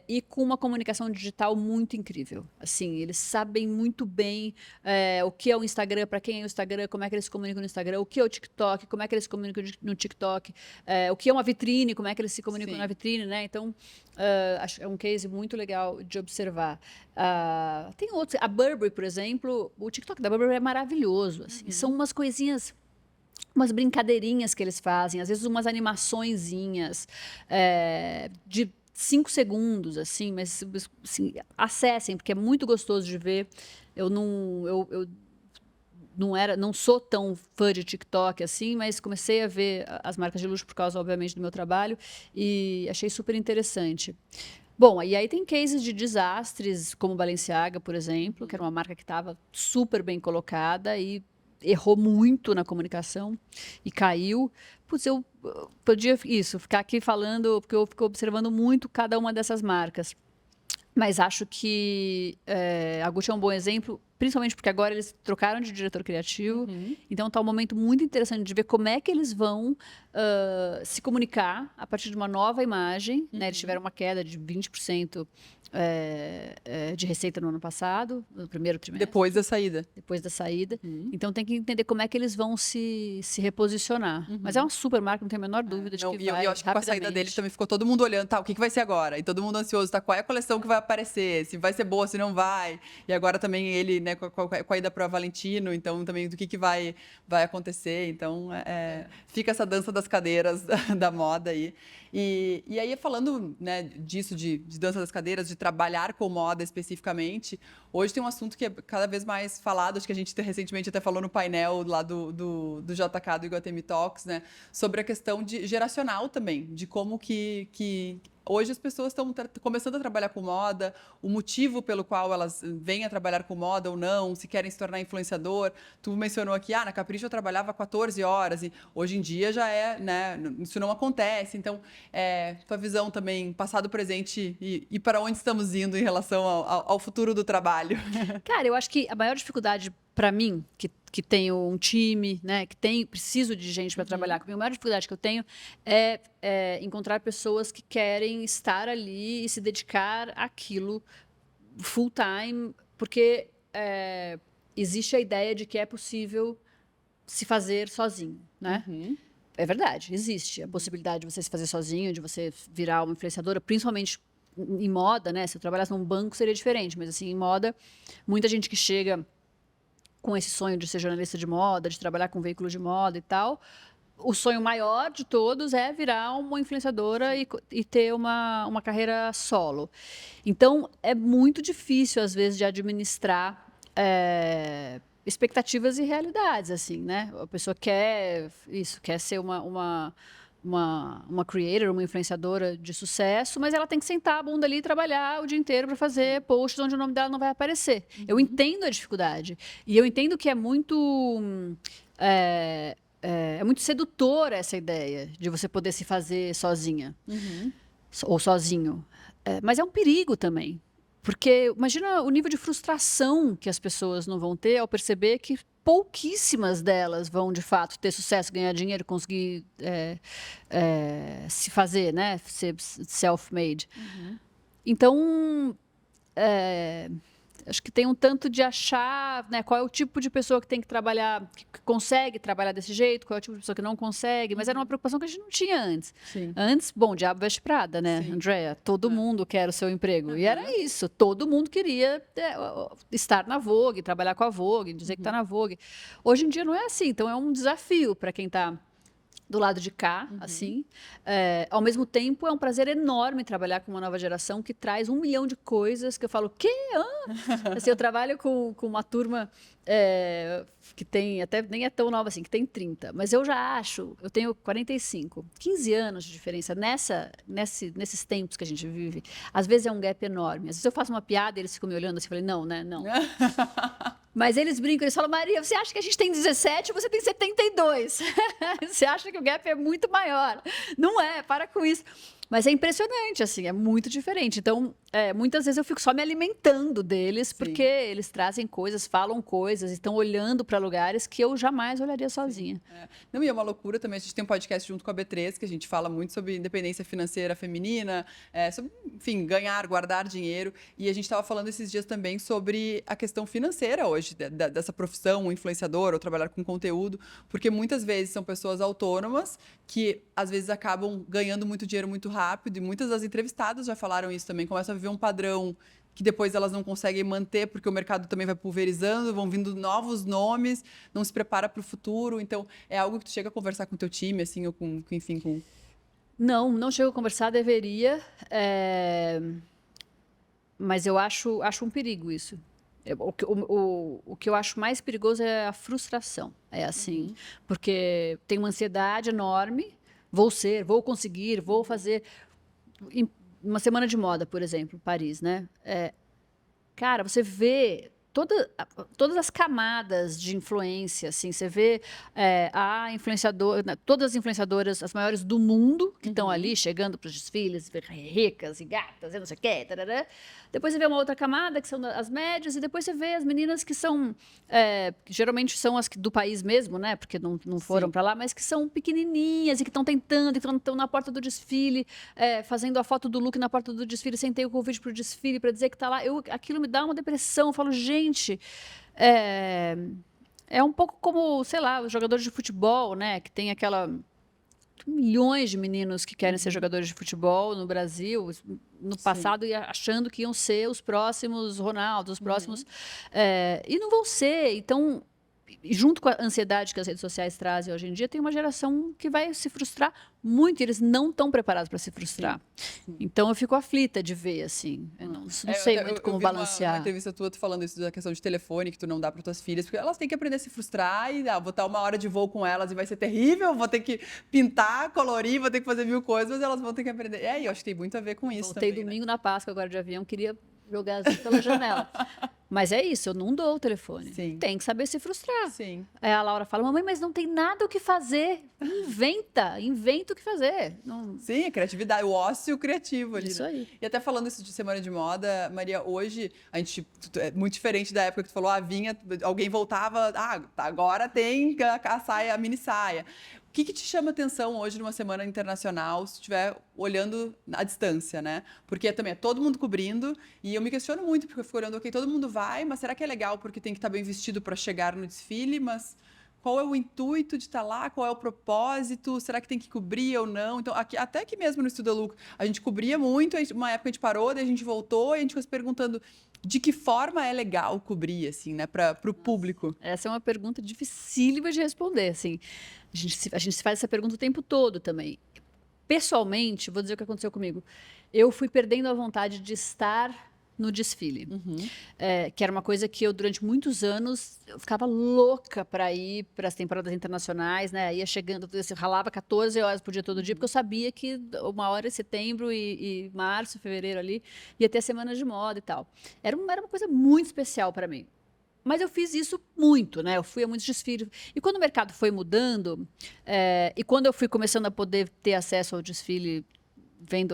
e com uma comunicação digital muito incrível. Assim, eles sabem muito bem o que é o Instagram, para quem é o Instagram, como é que eles se comunicam no Instagram, o que é o TikTok, como é que eles se comunicam no TikTok, o que é uma vitrine, como é que eles se comunicam na vitrine, né? Então, acho que é um case muito legal de observar. Tem outros, a Burberry, por exemplo, o TikTok da Burberry é maravilhoso. Assim, são umas coisinhas, umas brincadeirinhas que eles fazem, às vezes umas animaçõezinhas de 5 segundos, assim, mas assim, acessem, porque é muito gostoso de ver. Eu não sou tão fã de TikTok assim, mas comecei a ver as marcas de luxo por causa, obviamente, do meu trabalho, e achei super interessante. Bom, e aí tem cases de desastres, como Balenciaga, por exemplo, que era uma marca que estava super bem colocada e errou muito na comunicação e caiu. Putz, eu podia ficar aqui falando, porque eu fico observando muito cada uma dessas marcas. Mas acho que a Gucci é um bom exemplo, principalmente porque agora eles trocaram de diretor criativo. Então está um momento muito interessante de ver como é que eles vão se comunicar a partir de uma nova imagem. Né? Eles tiveram uma queda de 20% de receita no ano passado, no primeiro trimestre. Depois da saída. Depois da saída. Então tem que entender como é que eles vão se reposicionar. Mas é uma super marca, não tenho a menor dúvida de que vai. Eu acho que com a saída dele também ficou todo mundo olhando, o que vai ser agora? E todo mundo ansioso, qual é a coleção que vai aparecer? Se vai ser boa, se não vai. E agora também ele, né, com a ida para Valentino, então também do que vai acontecer. Então, fica essa dança das cadeiras da moda aí. E aí, falando, né, disso, de dança das cadeiras, de trabalhar com moda especificamente, hoje tem um assunto que é cada vez mais falado, acho que a gente recentemente até falou no painel lá do JK, do Iguatemi Talks, né, sobre a questão geracional também, de como que hoje as pessoas estão começando a trabalhar com moda, o motivo pelo qual elas vêm a trabalhar com moda ou não, se querem se tornar influenciador. Tu mencionou aqui, na Capricho eu trabalhava 14 horas, e hoje em dia já né, isso não acontece. Então, tua visão também, passado, presente e para onde estamos indo em relação ao futuro do trabalho? Cara, eu acho que a maior dificuldade para mim, que tenho um time, né, preciso de gente para trabalhar comigo, a maior dificuldade que eu tenho é encontrar pessoas que querem estar ali e se dedicar àquilo full time, porque existe a ideia de que é possível se fazer sozinho, né? É verdade, existe a possibilidade de você se fazer sozinho, de você virar uma influenciadora, principalmente em moda, né? Se eu trabalhasse num banco seria diferente, mas assim, em moda, muita gente que chega com esse sonho de ser jornalista de moda, de trabalhar com veículo de moda e tal, o sonho maior de todos é virar uma influenciadora e ter uma carreira solo. Então, é muito difícil, às vezes, de administrar expectativas e realidades, assim, né? A pessoa quer ser uma creator, uma influenciadora de sucesso, mas ela tem que sentar a bunda ali e trabalhar o dia inteiro para fazer posts onde o nome dela não vai aparecer. Eu entendo a dificuldade. E eu entendo que é muito sedutora essa ideia de você poder se fazer sozinha ou sozinho. Mas é um perigo também. Porque imagina o nível de frustração que as pessoas não vão ter ao perceber que pouquíssimas delas vão, de fato, ter sucesso, ganhar dinheiro, conseguir se fazer, né? Ser self-made. Então, acho que tem um tanto de achar, né, qual é o tipo de pessoa que tem que trabalhar, que consegue trabalhar desse jeito, qual é o tipo de pessoa que não consegue, mas era uma preocupação que a gente não tinha antes. Sim. Antes, bom, diabo veste Prada, né, Sim. Andrea? Todo mundo quer o seu emprego. E era isso, todo mundo queria estar na Vogue, trabalhar com a Vogue, dizer que está na Vogue. Hoje em dia não é assim, então é um desafio para quem está do lado de cá, assim. Ao mesmo tempo, é um prazer enorme trabalhar com uma nova geração que traz 1 milhão de coisas que eu falo, quê? Assim, eu trabalho com uma turma que tem, até nem é tão nova assim, que tem 30. Mas eu já acho, eu tenho 45, 15 anos de diferença nesses tempos que a gente vive. Às vezes é um gap enorme. Às vezes eu faço uma piada e eles ficam me olhando assim, eu falei, não, né, não. Mas eles brincam, eles falam, Maria, você acha que a gente tem 17 ou você tem 72? Você acha que o gap é muito maior. Não é, para com isso. Mas é impressionante, assim, é muito diferente. Então, muitas vezes eu fico só me alimentando deles, porque eles trazem coisas, falam coisas, estão olhando para lugares que eu jamais olharia sozinha. Não, e é uma loucura também. A gente tem um podcast junto com a B3, que a gente fala muito sobre independência financeira feminina, sobre, enfim, ganhar, guardar dinheiro. E a gente estava falando esses dias também sobre a questão financeira hoje, dessa profissão, o influenciador, ou trabalhar com conteúdo, porque muitas vezes são pessoas autônomas que, às vezes, acabam ganhando muito dinheiro muito rápido, e muitas das entrevistadas já falaram isso também, começam a viver um padrão que depois elas não conseguem manter, porque o mercado também vai pulverizando, vão vindo novos nomes, não se prepara para o futuro. Então, é algo que tu chega a conversar com o teu time, assim, ou com, enfim, com... Não chego a conversar, deveria, mas eu acho um perigo isso. O que eu acho mais perigoso é a frustração, assim, porque tem uma ansiedade enorme, vou conseguir, vou fazer. Em uma semana de moda, por exemplo, Paris, né? Cara, você vê todas as camadas de influência, assim, você vê a influenciadora, todas as influenciadoras, as maiores do mundo, que estão ali chegando para os desfiles, ricas e gatas, e não sei o quê, tarará. Depois você vê uma outra camada, que são as médias, e depois você vê as meninas que são, que geralmente são as do país mesmo, né? Porque não foram para lá, mas que são pequenininhas e que estão tentando, que estão na porta do desfile, fazendo a foto do look na porta do desfile, sem ter o convite para o desfile, para dizer que está lá. Aquilo me dá uma depressão. Eu falo, gente, é um pouco como, sei lá, os jogadores de futebol, né? Que tem milhões de meninos que querem ser jogadores de futebol no Brasil, no passado, e achando que iam ser os próximos Ronaldo, os próximos... e não vão ser. Então, junto com a ansiedade que as redes sociais trazem hoje em dia, tem uma geração que vai se frustrar muito, e eles não estão preparados para se frustrar. Sim. Então, eu fico aflita de ver, assim. Eu não sei muito como balancear. Uma entrevista tua falando isso da questão de telefone, que tu não dá para tuas filhas, porque elas têm que aprender a se frustrar e vou estar 1 hora de voo com elas e vai ser terrível, vou ter que pintar, colorir, vou ter que fazer 1000 coisas, mas elas vão ter que aprender. Eu acho que tem muito a ver com isso. Voltei domingo na Páscoa agora de avião, queria jogar assim pela janela. Mas é isso, eu não dou o telefone. Sim. Tem que saber se frustrar. Sim. Aí a Laura fala, mamãe, mas não tem nada o que fazer. Inventa o que fazer. Não... Sim, a criatividade, o ócio criativo ali. Isso aí. E até falando isso de semana de moda, Maria, hoje a gente é muito diferente da época que tu falou, alguém voltava, agora tem a saia, a mini saia. O que te chama atenção hoje numa semana internacional, se estiver olhando à distância, né? Porque também é todo mundo cobrindo, e eu me questiono muito, porque eu fico olhando, todo mundo vai, mas será que é legal porque tem que estar bem vestido para chegar no desfile? Mas qual é o intuito de estar lá? Qual é o propósito? Será que tem que cobrir ou não? Então, até aqui mesmo no Estúdio Look, a gente cobria muito, uma época a gente parou, daí a gente voltou, e a gente ficou se perguntando de que forma é legal cobrir, assim, né, para o público. Essa é uma pergunta dificílima de responder, assim. A gente se faz essa pergunta o tempo todo também. Pessoalmente, vou dizer o que aconteceu comigo. Eu fui perdendo a vontade de estar no desfile, que era uma coisa que eu, durante muitos anos, eu ficava louca para ir para as temporadas internacionais, né? Ia chegando, eu ralava 14 horas por dia todo dia, porque eu sabia que uma hora em setembro e março, fevereiro ali, ia ter a semana de moda e tal. Era uma coisa muito especial para mim. Mas eu fiz isso muito, né? Eu fui a muitos desfiles. E quando o mercado foi mudando, e quando eu fui começando a poder ter acesso ao desfile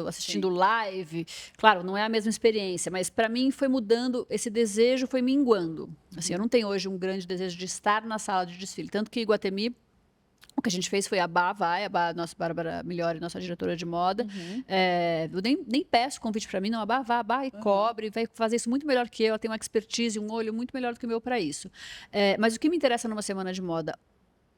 assistindo live. Claro, não é a mesma experiência, mas para mim foi mudando, esse desejo foi minguando. Assim, eu não tenho hoje um grande desejo de estar na sala de desfile. Tanto que em Iguatemi, o que a gente fez foi a nossa Bárbara Migliori, nossa diretora de moda. Eu nem peço convite para mim, não, a Bá e cobre, vai fazer isso muito melhor que eu. Ela tem uma expertise, um olho muito melhor do que o meu para isso. Mas o que me interessa numa semana de moda,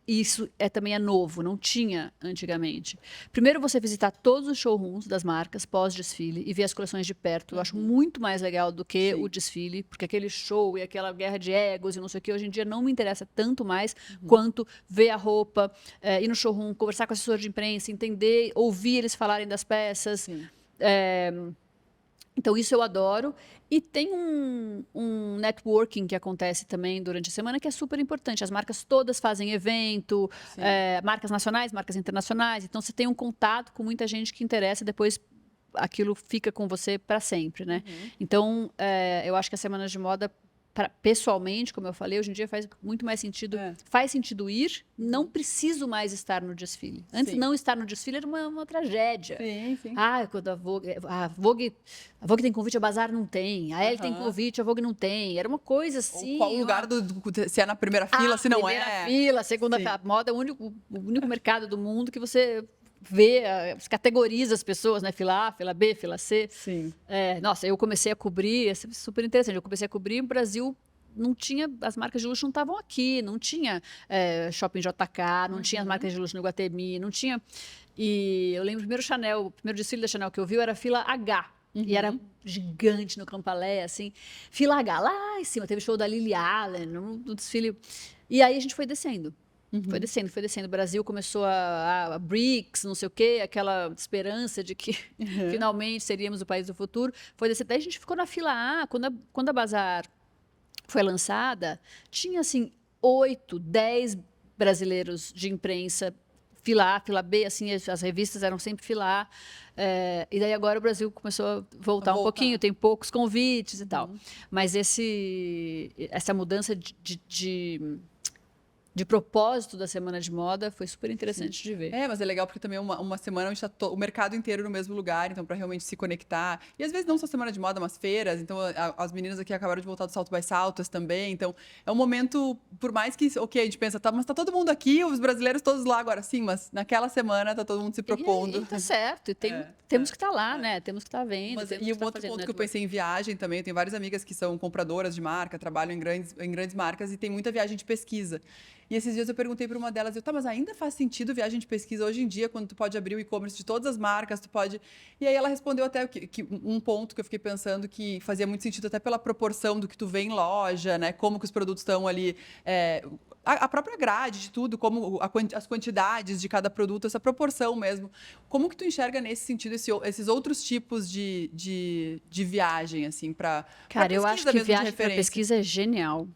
isso também é novo, não tinha antigamente. Primeiro, você visitar todos os showrooms das marcas pós-desfile e ver as coleções de perto. Eu acho muito mais legal do que o desfile, porque aquele show e aquela guerra de egos e não sei o que, hoje em dia não me interessa tanto mais quanto ver a roupa, ir no showroom, conversar com o assessor de imprensa, entender, ouvir eles falarem das peças. Então, isso eu adoro. E tem um networking que acontece também durante a semana que é super importante. As marcas todas fazem evento, marcas nacionais, marcas internacionais. Então, você tem um contato com muita gente que interessa, depois aquilo fica com você para sempre, né? Então, eu acho que as semanas de moda, pessoalmente, como eu falei, hoje em dia faz muito mais sentido. Faz sentido ir, não preciso mais estar no desfile. Antes, não estar no desfile era uma tragédia. Sim. Quando a Vogue tem convite, a Bazar não tem. A Elle tem convite, a Vogue não tem. Era uma coisa assim. Qual lugar se é na primeira fila, se não é. Primeira fila, segunda fila. A moda é o único mercado do mundo que você vê, categoriza as pessoas, né? Fila A, fila B, fila C. Sim. Nossa, eu comecei a cobrir, é super interessante. Eu comecei a cobrir, o Brasil não tinha, as marcas de luxo não estavam aqui, não tinha Shopping JK, não tinha as marcas de luxo no Iguatemi, não tinha. E eu lembro o primeiro desfile da Chanel que eu vi era a fila H. E era gigante no Campalé, assim. Fila H, lá em cima, teve show da Lily Allen, no desfile. E aí a gente foi descendo. Foi descendo. O Brasil começou a BRICS, não sei o quê, aquela esperança de que finalmente seríamos o país do futuro. Foi descendo. Daí a gente ficou na fila A. Quando a Bazar foi lançada, tinha assim 8, 10 brasileiros de imprensa, fila A, fila B, assim, as revistas eram sempre fila A. E daí agora o Brasil começou a voltar um pouquinho, tem poucos convites e tal. Mas essa mudança de propósito da semana de moda foi super interessante de ver. Mas é legal porque também é uma semana onde está o mercado inteiro no mesmo lugar, então para realmente se conectar. E às vezes não só semana de moda, mas feiras. Então as meninas aqui acabaram de voltar do Salto by Saltas também. Então é um momento, por mais que, a gente pensa, mas tá todo mundo aqui, os brasileiros todos lá agora, sim, mas naquela semana tá todo mundo se propondo. E tá certo, temos que estar lá, né? Temos que estar vendo. E um outro ponto que eu pensei em viagem também, eu tenho várias amigas que são compradoras de marca, trabalham em grandes marcas e tem muita viagem de pesquisa. E esses dias eu perguntei para uma delas, mas ainda faz sentido viagem de pesquisa hoje em dia, quando tu pode abrir o e-commerce de todas as marcas, tu pode... E aí ela respondeu até que um ponto que eu fiquei pensando que fazia muito sentido até pela proporção do que tu vê em loja, né? Como que os produtos estão ali... A própria grade de tudo, como as quantidades de cada produto, essa proporção mesmo. Como que tu enxerga nesse sentido esses outros tipos de viagem, assim, para Cara, eu acho que viagem para pesquisa é genial.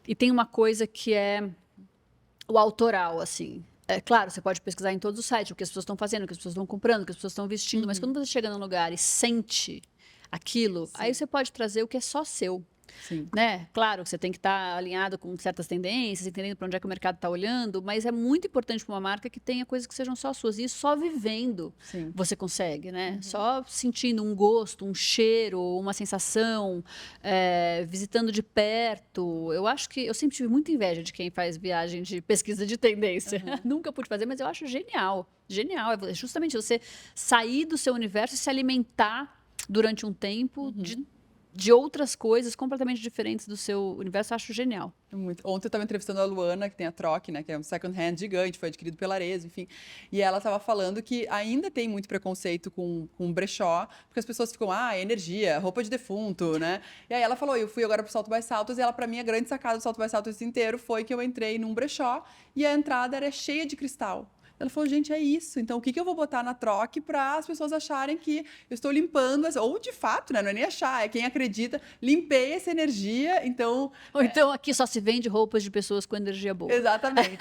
E tem uma coisa que é o autoral, assim. Claro, você pode pesquisar em todos os sites o que as pessoas estão fazendo, o que as pessoas estão comprando, o que as pessoas estão vestindo, mas quando você chega num lugar e sente aquilo, aí você pode trazer o que é só seu. Sim. Né? Claro, você tem que estar alinhado com certas tendências, entendendo para onde é que o mercado está olhando, mas é muito importante para uma marca que tenha coisas que sejam só suas. E só vivendo você consegue, né? Só sentindo um gosto, um cheiro, uma sensação, visitando de perto. Eu acho que eu sempre tive muita inveja de quem faz viagem de pesquisa de tendência. Nunca pude fazer, mas eu acho genial. Genial. É justamente você sair do seu universo e se alimentar durante um tempo de outras coisas completamente diferentes do seu universo. Eu acho genial. Ontem eu estava entrevistando a Luana, que tem a Troc, né, que é um second hand gigante, foi adquirido pela Arezzo, enfim. E ela estava falando que ainda tem muito preconceito com brechó, porque as pessoas ficam, energia, roupa de defunto, né? E aí ela falou, eu fui agora pro Salto by Saltos, e ela, para mim, a grande sacada do Salto by Saltos inteiro foi que eu entrei num brechó e a entrada era cheia de cristal. Ela falou, gente, é isso. Então, o que eu vou botar na Troc para as pessoas acharem que eu estou limpando, ou de fato, né? Não é nem achar, é quem acredita, limpei essa energia, então... Ou então aqui só se vende roupas de pessoas com energia boa. Exatamente.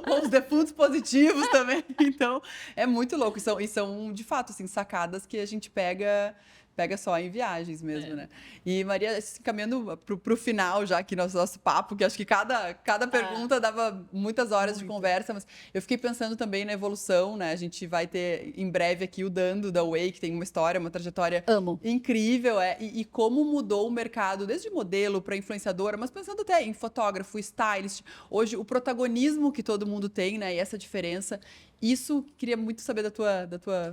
Ou os defuntos positivos também. Então, é muito louco. E são de fato, assim, sacadas que a gente pega pega só em viagens mesmo, né? E Maria, caminhando pro final já aqui nosso papo, que acho que cada pergunta dava muitas horas de conversa, mas eu fiquei pensando também na evolução, né? A gente vai ter em breve aqui o Dando da Way, que tem uma história, uma trajetória incrível, e como mudou o mercado, desde modelo para influenciadora, mas pensando até em fotógrafo, stylist, hoje o protagonismo que todo mundo tem, né? E essa diferença. Isso, queria muito saber da tua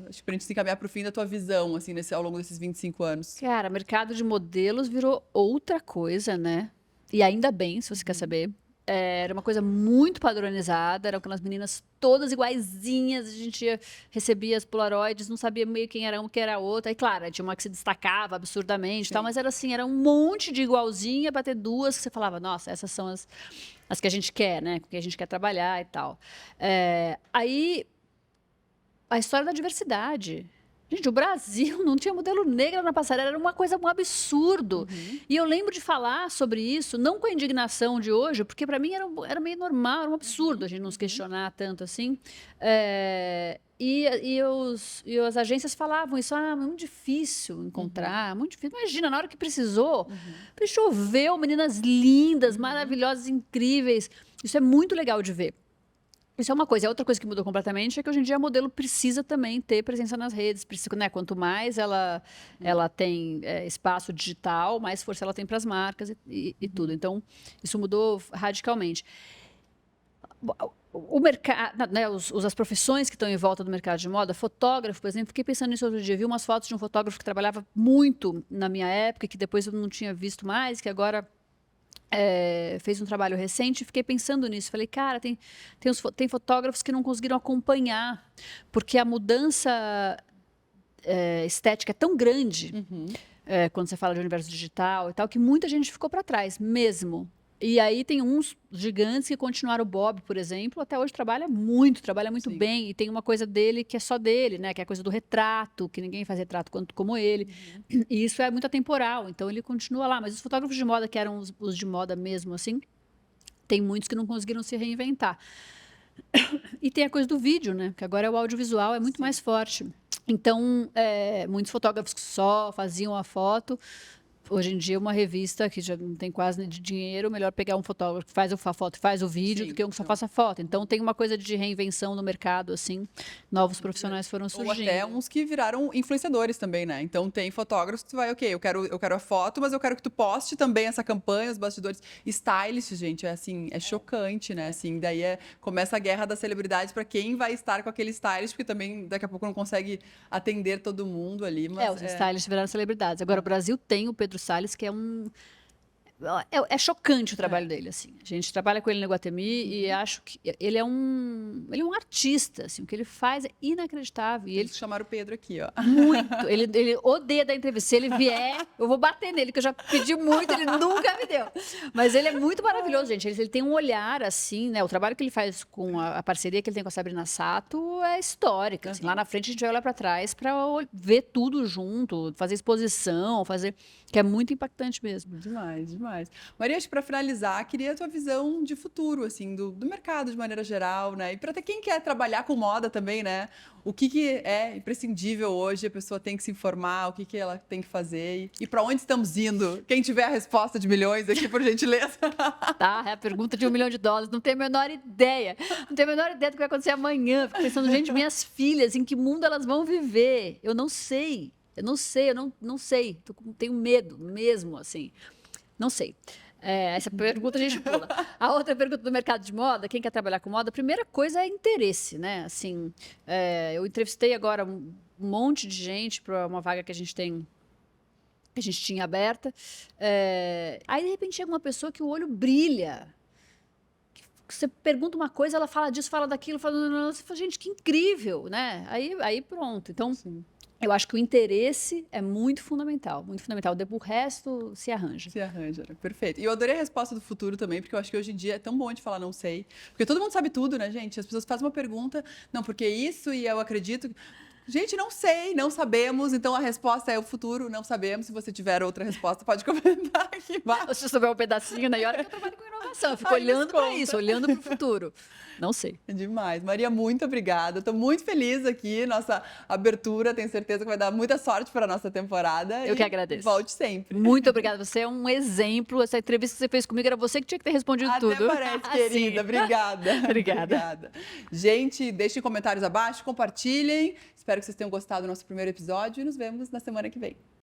acho que pra gente se encaminhar pro fim, da tua visão, assim, ao longo desses 25 anos. Cara, mercado de modelos virou outra coisa, né? E ainda bem, se você quer saber. Era uma coisa muito padronizada, eram aquelas meninas todas iguaizinhas, a gente recebia as polaroids, não sabia meio quem era uma, quem era a outra. Aí, claro, tinha uma que se destacava absurdamente, tal, mas era assim, era um monte de igualzinha para ter duas que você falava, nossa, essas são as que a gente quer, né? Com que a gente quer trabalhar e tal. Aí, a história da diversidade. Gente, o Brasil não tinha modelo negro na passarela, era uma coisa, um absurdo. E eu lembro de falar sobre isso, não com a indignação de hoje, porque para mim era meio normal, era um absurdo a gente não se questionar tanto assim. E as agências falavam isso, é muito difícil encontrar, muito difícil. Imagina, na hora que precisou, choveu, meninas lindas, maravilhosas, incríveis. Isso é muito legal de ver. Isso é uma coisa. A outra coisa que mudou completamente é que hoje em dia a modelo precisa também ter presença nas redes. Precisa, né? Quanto mais ela tem espaço digital, mais força ela tem para as marcas e tudo. Então, isso mudou radicalmente. O mercado, né, as profissões que estão em volta do mercado de moda, fotógrafo, por exemplo, fiquei pensando nisso outro dia. Vi umas fotos de um fotógrafo que trabalhava muito na minha época, que depois eu não tinha visto mais, que agora... fez um trabalho recente, fiquei pensando nisso. Falei, cara, tem fotógrafos que não conseguiram acompanhar, porque a mudança estética é tão grande, quando você fala de universo digital e tal, que muita gente ficou para trás mesmo. E aí tem uns gigantes que continuaram. O Bob, por exemplo, até hoje trabalha muito Sim. bem, e tem uma coisa dele que é só dele, né? Que é a coisa do retrato, que ninguém faz retrato como ele. E isso é muito atemporal, então ele continua lá. Mas os fotógrafos de moda, que eram os de moda mesmo, assim, tem muitos que não conseguiram se reinventar. E tem a coisa do vídeo, né? Que agora o audiovisual é muito mais forte. Então, muitos fotógrafos que só faziam a foto. Hoje em dia, uma revista que já não tem quase de dinheiro, melhor pegar um fotógrafo que faz a foto e faz o vídeo do que um que só faça foto. Então, tem uma coisa de reinvenção no mercado, assim. Novos profissionais foram surgindo. Ou até uns que viraram influenciadores também, né? Então, tem fotógrafos que tu vai, eu quero a foto, mas eu quero que tu poste também essa campanha, os bastidores. Stylist, gente, é chocante, né? Assim, daí começa a guerra das celebridades para quem vai estar com aquele stylist, porque também daqui a pouco não consegue atender todo mundo ali. Mas os stylists viraram celebridades. Agora, o Brasil tem o Pedro Salles, que é chocante o trabalho dele, assim. A gente trabalha com ele no Iguatemi e acho que ele é um artista, assim. O que ele faz é inacreditável. E eles chamaram o Pedro aqui, ó. Muito. Ele odeia dar entrevista. Se ele vier, eu vou bater nele, que eu já pedi muito, ele nunca me deu. Mas ele é muito maravilhoso, gente. Ele tem um olhar, assim, né? O trabalho que ele faz com a parceria que ele tem com a Sabrina Sato é histórica. Assim. Lá na frente a gente vai olhar para trás para ver tudo junto, fazer exposição, que é muito impactante mesmo. Demais, demais. Maria, acho que para finalizar, queria a tua visão de futuro, assim, do mercado de maneira geral, né? E para ter quem quer trabalhar com moda também, né? O que é imprescindível hoje, a pessoa tem que se informar, o que ela tem que fazer e para onde estamos indo? Quem tiver a resposta de milhões aqui, por gentileza. Tá, é a pergunta de $1 milhão. Não tenho a menor ideia. Não tenho a menor ideia do que vai acontecer amanhã. Fico pensando, gente, minhas filhas, em que mundo elas vão viver? Eu não sei. Eu não sei. Tenho medo mesmo, assim. Não sei. Essa pergunta a gente pula. A outra pergunta do mercado de moda, quem quer trabalhar com moda, a primeira coisa é interesse, né? Assim, eu entrevistei agora um monte de gente para uma vaga que a gente tinha aberta. Aí, de repente, chega uma pessoa que o olho brilha. Você pergunta uma coisa, ela fala disso, fala daquilo, você fala, gente, que incrível, né? Aí pronto. Então, sim. Eu acho que o interesse é muito fundamental, muito fundamental. O resto se arranja. Se arranja, né? Perfeito. E eu adorei a resposta do futuro também, porque eu acho que hoje em dia é tão bom de falar não sei. Porque todo mundo sabe tudo, né, gente? As pessoas fazem uma pergunta, não, porque isso e eu acredito... Gente, não sei, não sabemos, então a resposta é o futuro, não sabemos. Se você tiver outra resposta, pode comentar aqui embaixo. Se souber um pedacinho, na hora que eu trabalho com inovação. coração, eu fico Aí nos olhando para conta. isso, olhando para o futuro. Não sei. Demais. Maria, muito obrigada. Estou muito feliz aqui, nossa abertura. Tenho certeza que vai dar muita sorte para a nossa temporada. Eu que agradeço. Volte sempre. Muito obrigada. Você é um exemplo. Essa entrevista que você fez comigo era você que tinha que ter respondido Até tudo. parece, querida. Sim. Obrigada. Obrigada. Gente, deixem comentários abaixo, compartilhem. Espero que vocês tenham gostado do nosso primeiro episódio e nos vemos na semana que vem.